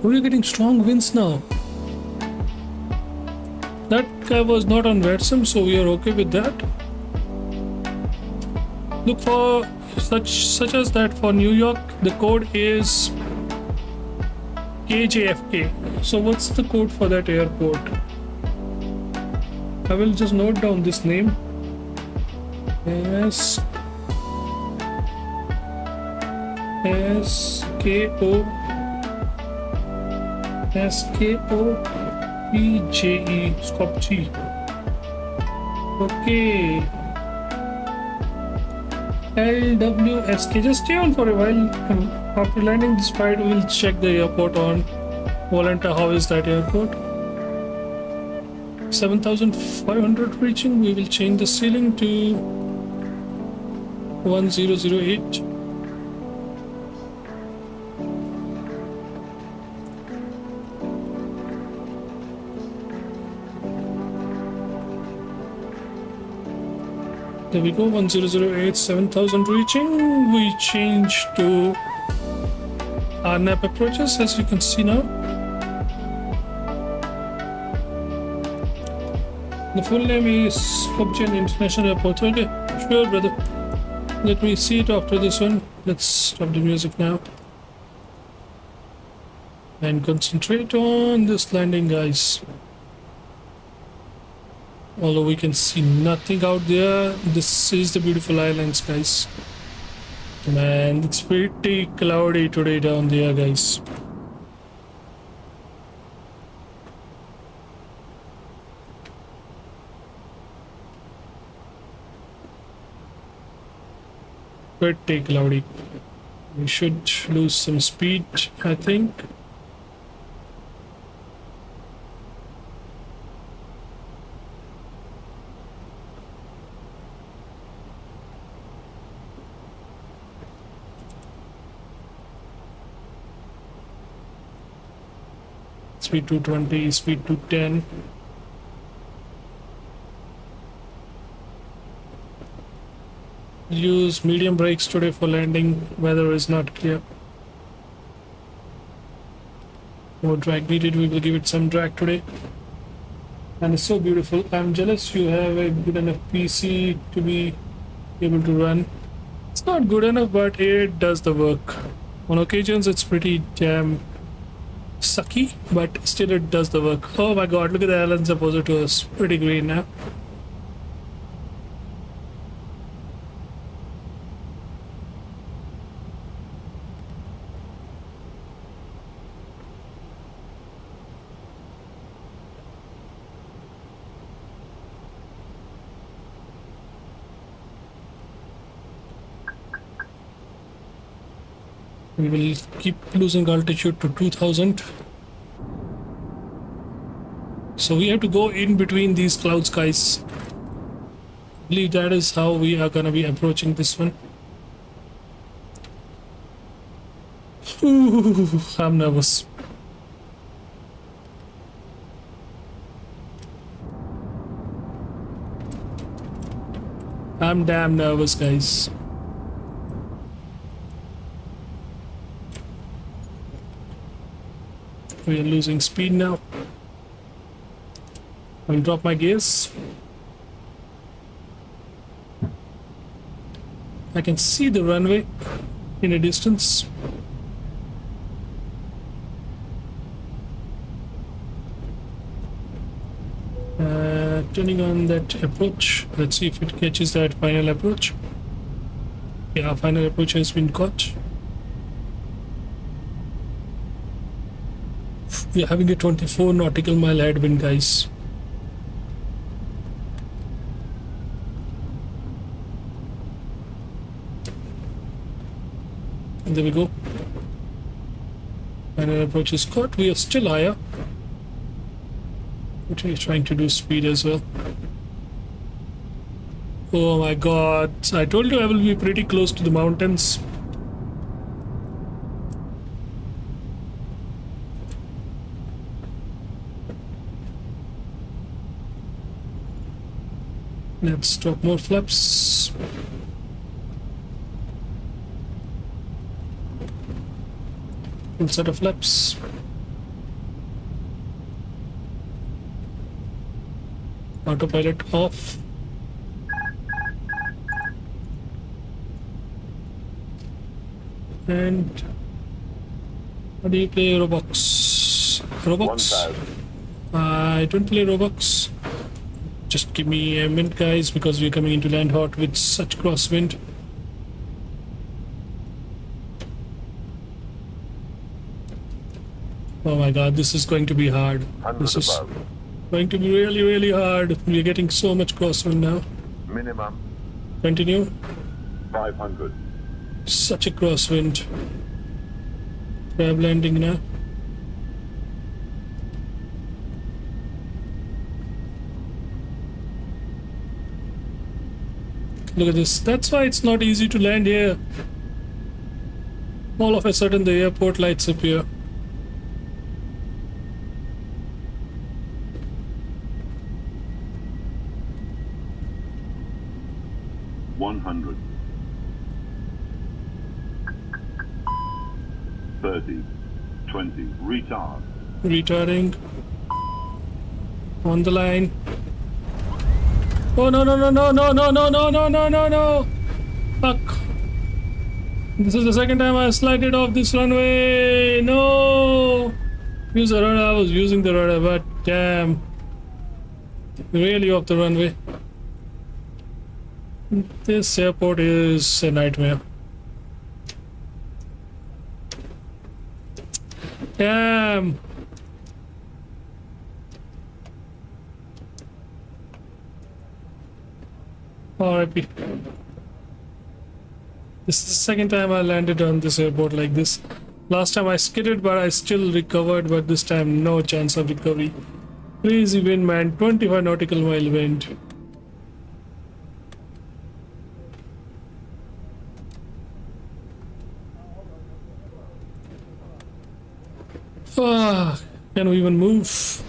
We're getting strong winds now. That guy was not on Realism, so we are okay with that. Look for such as that for New York. The code is KJFK. So what's the code for that airport? I will just note down this name. SKOPJE, Skopje. Okay. LWSK. Just stay on for a while. After landing this flight, we'll check the airport on Vantaa. How is that airport? 7,500 reaching. We will change the ceiling to 1008. There we go, 1008, 7,000 reaching. We change to our NAP approaches, as you can see now. The full name is Skopje International Airport. Okay, sure, brother. Let me see it after this one. Let's stop the music now and concentrate on this landing, guys. Although we can see nothing out there, this is the beautiful islands, guys. Man, it's pretty cloudy today down there, guys. Pretty cloudy. We should lose some speed, I think. Speed 220, speed 210. Use medium brakes today for landing. Weather is not clear. More drag needed. We will give it some drag today. And it's so beautiful. I'm jealous you have a good enough PC to be able to run. It's not good enough, but it does the work. On occasions, it's pretty damn sucky, but still it does the work. Oh my god, look at the islands opposite to us. Pretty green now. We will keep losing altitude to 2000. So we have to go in between these clouds, guys. I believe that is how we are gonna be approaching this one. Ooh, I'm nervous. I'm damn nervous, guys. We are losing speed now. I'll drop my gears. I can see the runway in a distance. Turning on that approach. Let's see if it catches that final approach. Yeah, final approach has been caught. We are having a 24 nautical mile headwind, guys. There we go. Final approach is caught. We are still higher. But we're trying to do speed as well. Oh my god. I told you I will be pretty close to the mountains. Let's drop more flaps. Full set of flaps. Autopilot off. And how do you play Roblox? Roblox? I don't play Roblox. Just give me a minute, guys, because we're coming into land hot with such crosswind. Oh my god, this is going to be hard. This is going to be really, really hard. We're getting so much crosswind now. Minimum Continue. 500. Such a crosswind. Crab landing now. Look at this. That's why it's not easy to land here. All of a sudden the airport lights appear. $100. 30. 20. Retard. Retarding. On the line. Oh no no no no no no no no no no no no! Fuck! This is the second time I slided off this runway. No! Use the rudder. I was using the rudder, but damn! Really off the runway. This airport is a nightmare. Damn! RIP. This is the second time I landed on this airport like this. Last time I skidded, but I still recovered, but this time no chance of recovery. Crazy wind, man. 25 nautical mile wind. Ah, can we even move?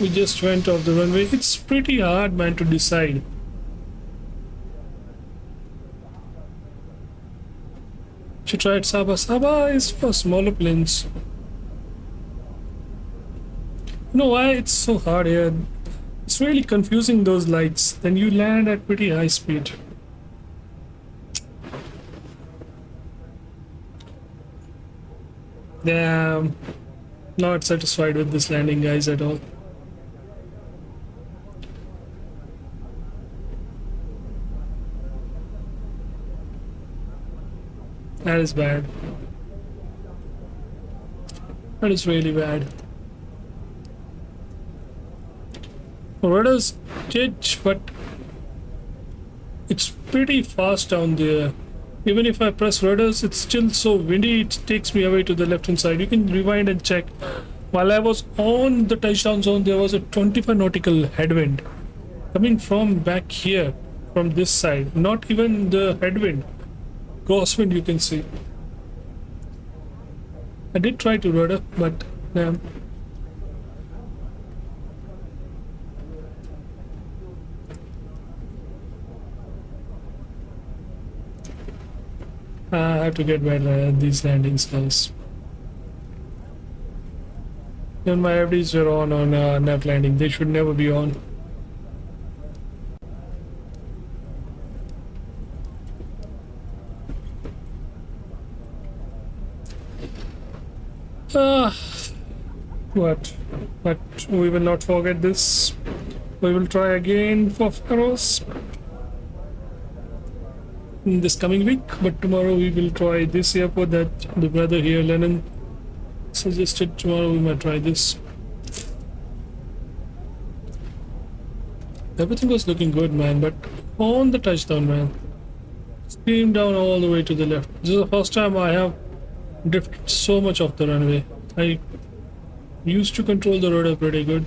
We just went off the runway. It's pretty hard, man, to decide. Should try it. Saba is for smaller planes. You know why it's so hard here? It's really confusing, those lights. Then you land at pretty high speed. Damn. Not satisfied with this landing, guys, at all. That is bad. That is really bad. Rudders did, but it's pretty fast down there. Even if I press rudders, it's still so windy, it takes me away to the left hand side. You can rewind and check. While I was on the touchdown zone, there was a 25 nautical headwind coming from back here, from this side. Not even the headwind. Crosswind, you can see. I did try to rudder, but I have to get better at these landings, guys. Even my FDs were on nav landing. They should never be on. What? But we will not forget this. We will try again for Faroes in this coming week, but tomorrow we will try this airport that the brother here, Lennon, suggested. Tomorrow we might try this. Everything was looking good, man, but on the touchdown, man, streamed down all the way to the left. This is the first time I have drifted so much off the runway. I used to control the rudder pretty good.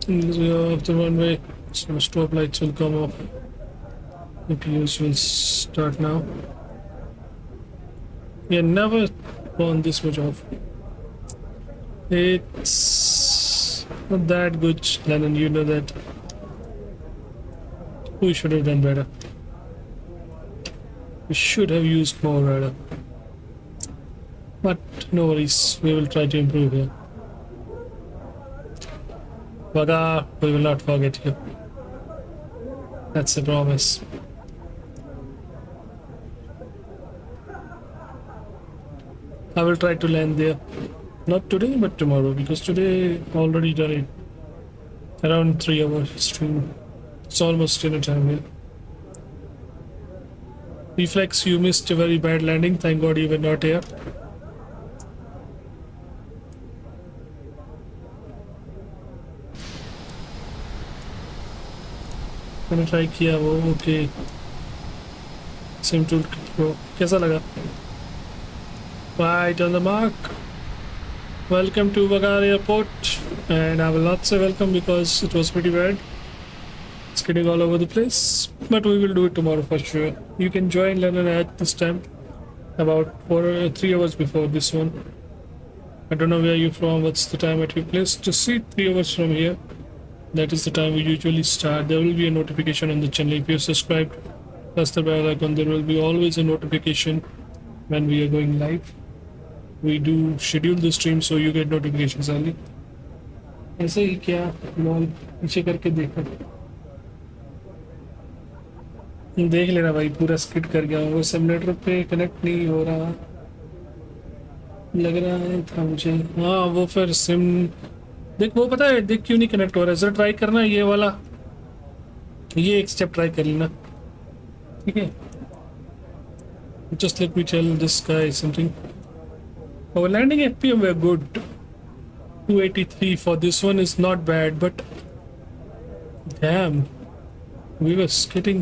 Off the runway, so stop lights will come off. APUs will start now. Yeah, never gone this much off. It's not that good, Lennon, you know that. We should have done better. We should have used more radar. But no worries, we will try to improve here. Vagar, we will not forget you. That's a promise. I will try to land there. Not today, but tomorrow, because today already done it. Around 3 hours stream. It's almost dinner time here. Reflex, you missed a very bad landing. Thank God you were not here. मैंने try किया वो okay SIM tool pro कैसा लगा right on the mark. Welcome to Vagar airport, and I will not say welcome because it was pretty bad. It's getting all over the place, but we will do it tomorrow for sure. You can join Lennon at this time, about 3 hours before this one. I don't know where you're from, what's the time at your place. Just see 3 hours from here. That is the time we usually start. There will be a notification on the channel. If you're subscribed, press the bell icon. There will be always a notification when we are going live. We do schedule the stream so you get notifications early. ऐसे ही क्या lol पीछे करके देखो देख लेना भाई पूरा skit कर गया वो सिमुलेटर पे कनेक्ट नहीं हो रहा लग रहा है था मुझे हाँ वो फिर सिम देख वो पता है देख क्यों नहीं कनेक्ट हो रहा है जरा ट्राई करना ये वाला ये एक स्टेप ट्राई कर लेना ठीक है just let me tell this guy something. Our landing FPM were good. 283 for this one is not bad, but damn, we were skidding.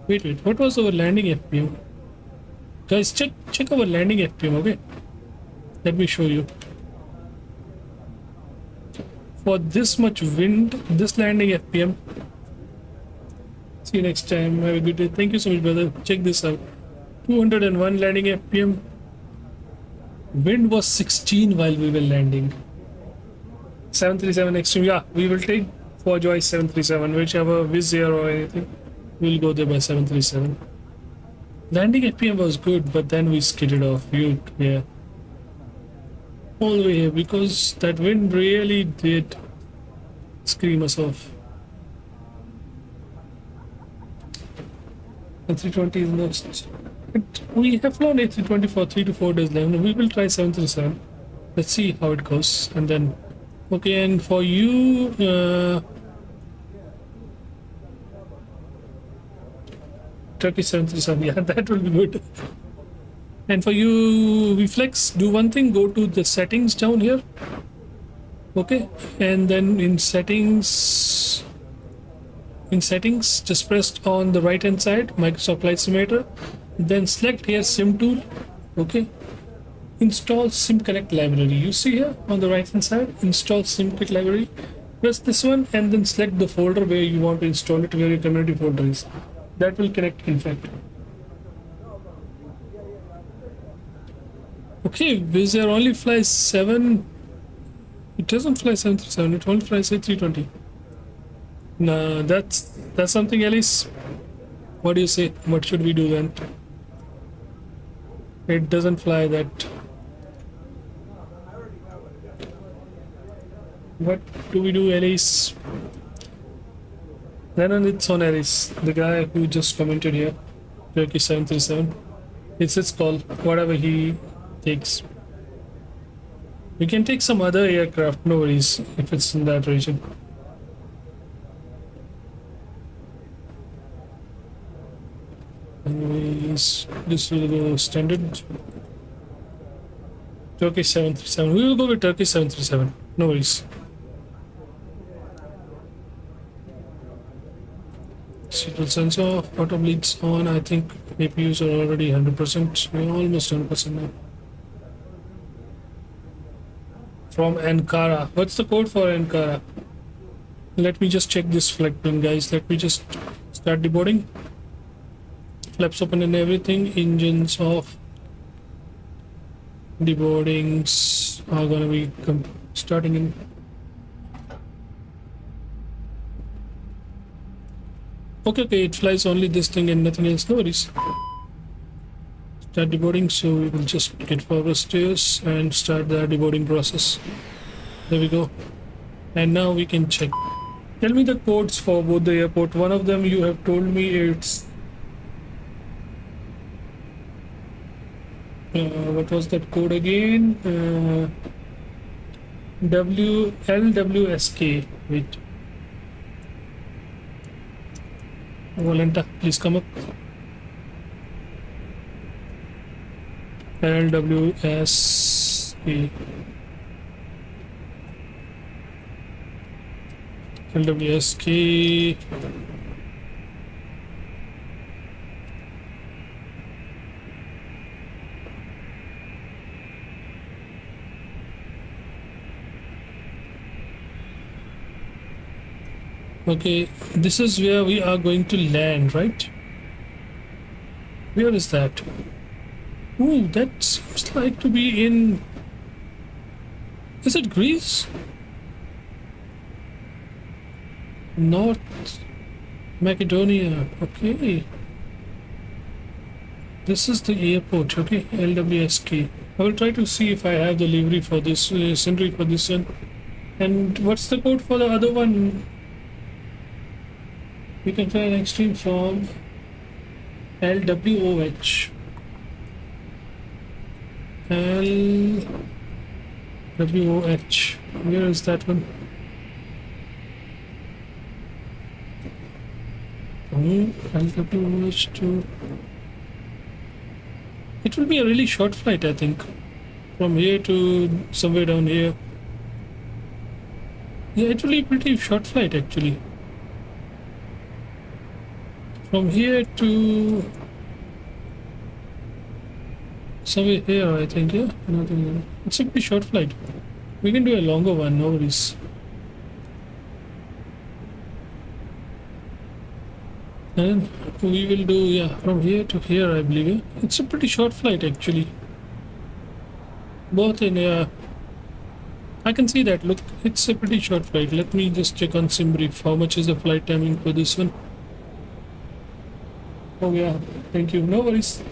Wait, what was our landing FPM? Guys, check our landing FPM, okay? Let me show you. For this much wind, this landing FPM. See you next time. Have a good day. Thank you so much, brother. Check this out. 201 landing FPM. Wind was 16 while we were landing. 737 Extreme. Yeah, we will take for Joy 737, whichever Wizz Air or anything. We'll go there by 737. Landing FPM was good, but then we skidded off. Yeah. All the way here because that wind really did scream us off. A320 is next. But we have flown A320 for 3 to 4 days left. We will try 737. Let's see how it goes. And then, okay, and for you, Turkey 737, yeah, that will be good. And for you, Reflex, do one thing, go to the settings down here. Okay, and then in settings, just press on the right hand side, Microsoft Flight Simulator. Then select here SIM tool. Okay, install SIM Connect library. You see here on the right hand side, install SIM Connect library. Press this one and then select the folder where you want to install it, where your community folder is. That will connect, in fact. Okay, Wizz Air only flies 7. It doesn't fly 737, it only flies A320. Nah, that's something, Alice. What do you say? What should we do then? It doesn't fly that. What do we do, Alice? Then it's on Alice, the guy who just commented here. Turkey 737. It's his call, whatever he takes. We can take some other aircraft, no worries, if it's in that region. Anyways, this will go standard. Turkish 737. We will go with Turkish 737. No worries. Signal sensor, auto bleeds on. I think APUs are already 100%. We're almost 100% now. From Ankara. What's the code for Ankara? Let me just check this flight plan, guys. Let me just start deboarding. Flaps open and everything. Engines off. Deboardings are gonna be starting in. Okay, it flies only this thing and nothing else. No worries. Start deboarding, so we will just get forward stairs and start the deboarding process. There we go. And now we can check. Tell me the codes for both the airport. One of them you have told me it's what was that code again? LWSK. Wait. Volanta, please come up. LWSK. LWSK. Okay, this is where we are going to land, right? Where is that? Ooh, that seems like to be in... Is it Greece? North Macedonia, okay. This is the airport, okay, LWSK. I will try to see if I have the livery for this, scenery for this one. And what's the code for the other one? We can fly an Extreme from LWOH. LWOH. Where is that one? LWOH to... It will be a really short flight, I think. From here to somewhere down here. Yeah, it will be a pretty short flight actually. From here to somewhere here, I think, yeah? Nothing. It's a pretty short flight. We can do a longer one, no worries. And we will do, yeah, from here to here, I believe. Yeah? It's a pretty short flight, actually. Both in, I can see that. Look, it's a pretty short flight. Let me just check on SimBrief. How much is the flight timing for this one? Oh yeah, thank you. No worries.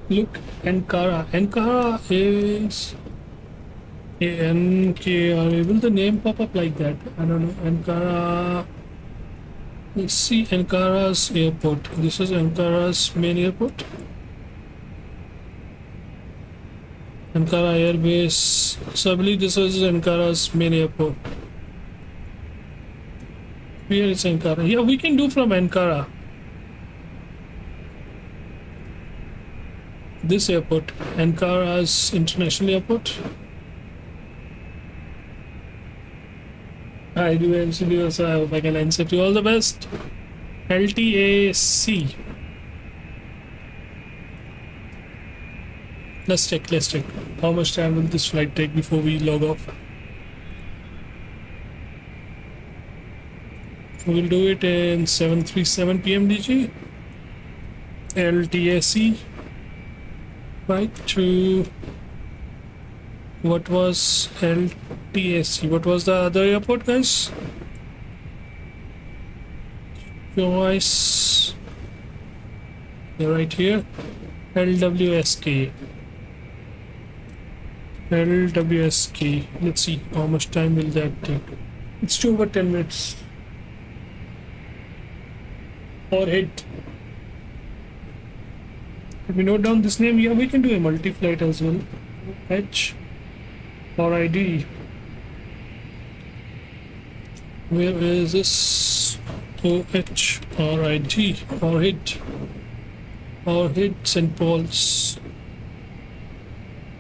Look, Ankara. Ankara is ANKRA. Will the name pop up like that? I don't know. Ankara. Let's see Ankara's airport. This is Ankara's main airport. Ankara Air Base. So I believe this is Ankara's main airport. Where is Ankara? Yeah, we can do from Ankara. This airport, Ankara's international airport. I do MCD also. I hope I can accept you. All the best. LTAC. Let's check. How much time will this flight take before we log off? We'll do it in 7:37 p.m. DG. LTSE. Right to what was LTSE? What was the other airport, guys? Choice. They're right here. LWSK. LWSK. Let's see how much time will that take. It's 2 over 10 minutes. Or hit. Let me note down this name. Yeah, we can do a multi-flight as well. H or ID. Where is this? OH or ID or hit or hit St. Paul's.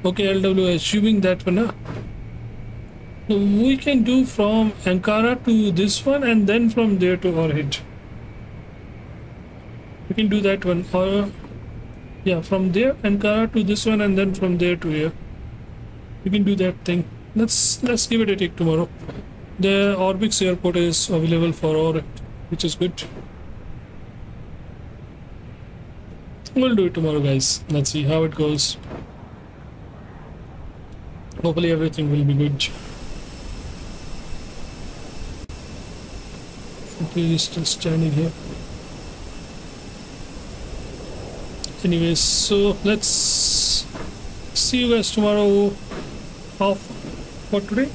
Okay, LW assuming that one. Huh? So we can do from Ankara to this one and then from there to Orhid. We can do that one. Or yeah, from there Ankara to this one and then from there to here. We can do that thing. Let's give it a take tomorrow. The Orbix airport is available for Orhid, which is good. We'll do it tomorrow, guys. Let's see how it goes. Hopefully everything will be good. Okay, he's still standing here. Anyways, so let's see you guys tomorrow. Off for today.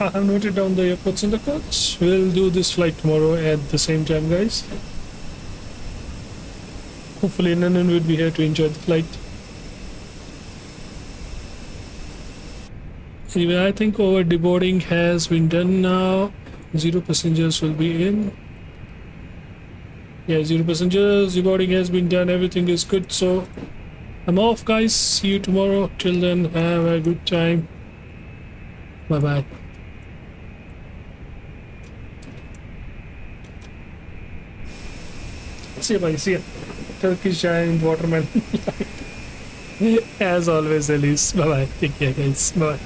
I have noted down the airports in the cards. We'll do this flight tomorrow at the same time, guys. Hopefully Nanan will be here to enjoy the flight. Anyway, I think our deboarding has been done now. 0 passengers will be in. Yeah, 0 passengers. Deboarding has been done. Everything is good. So I'm off, guys. See you tomorrow. Till then, have a good time. Bye bye. See you, bye. See you. Turkish giant waterman. As always, Elise. Bye bye. Take care, guys. Bye.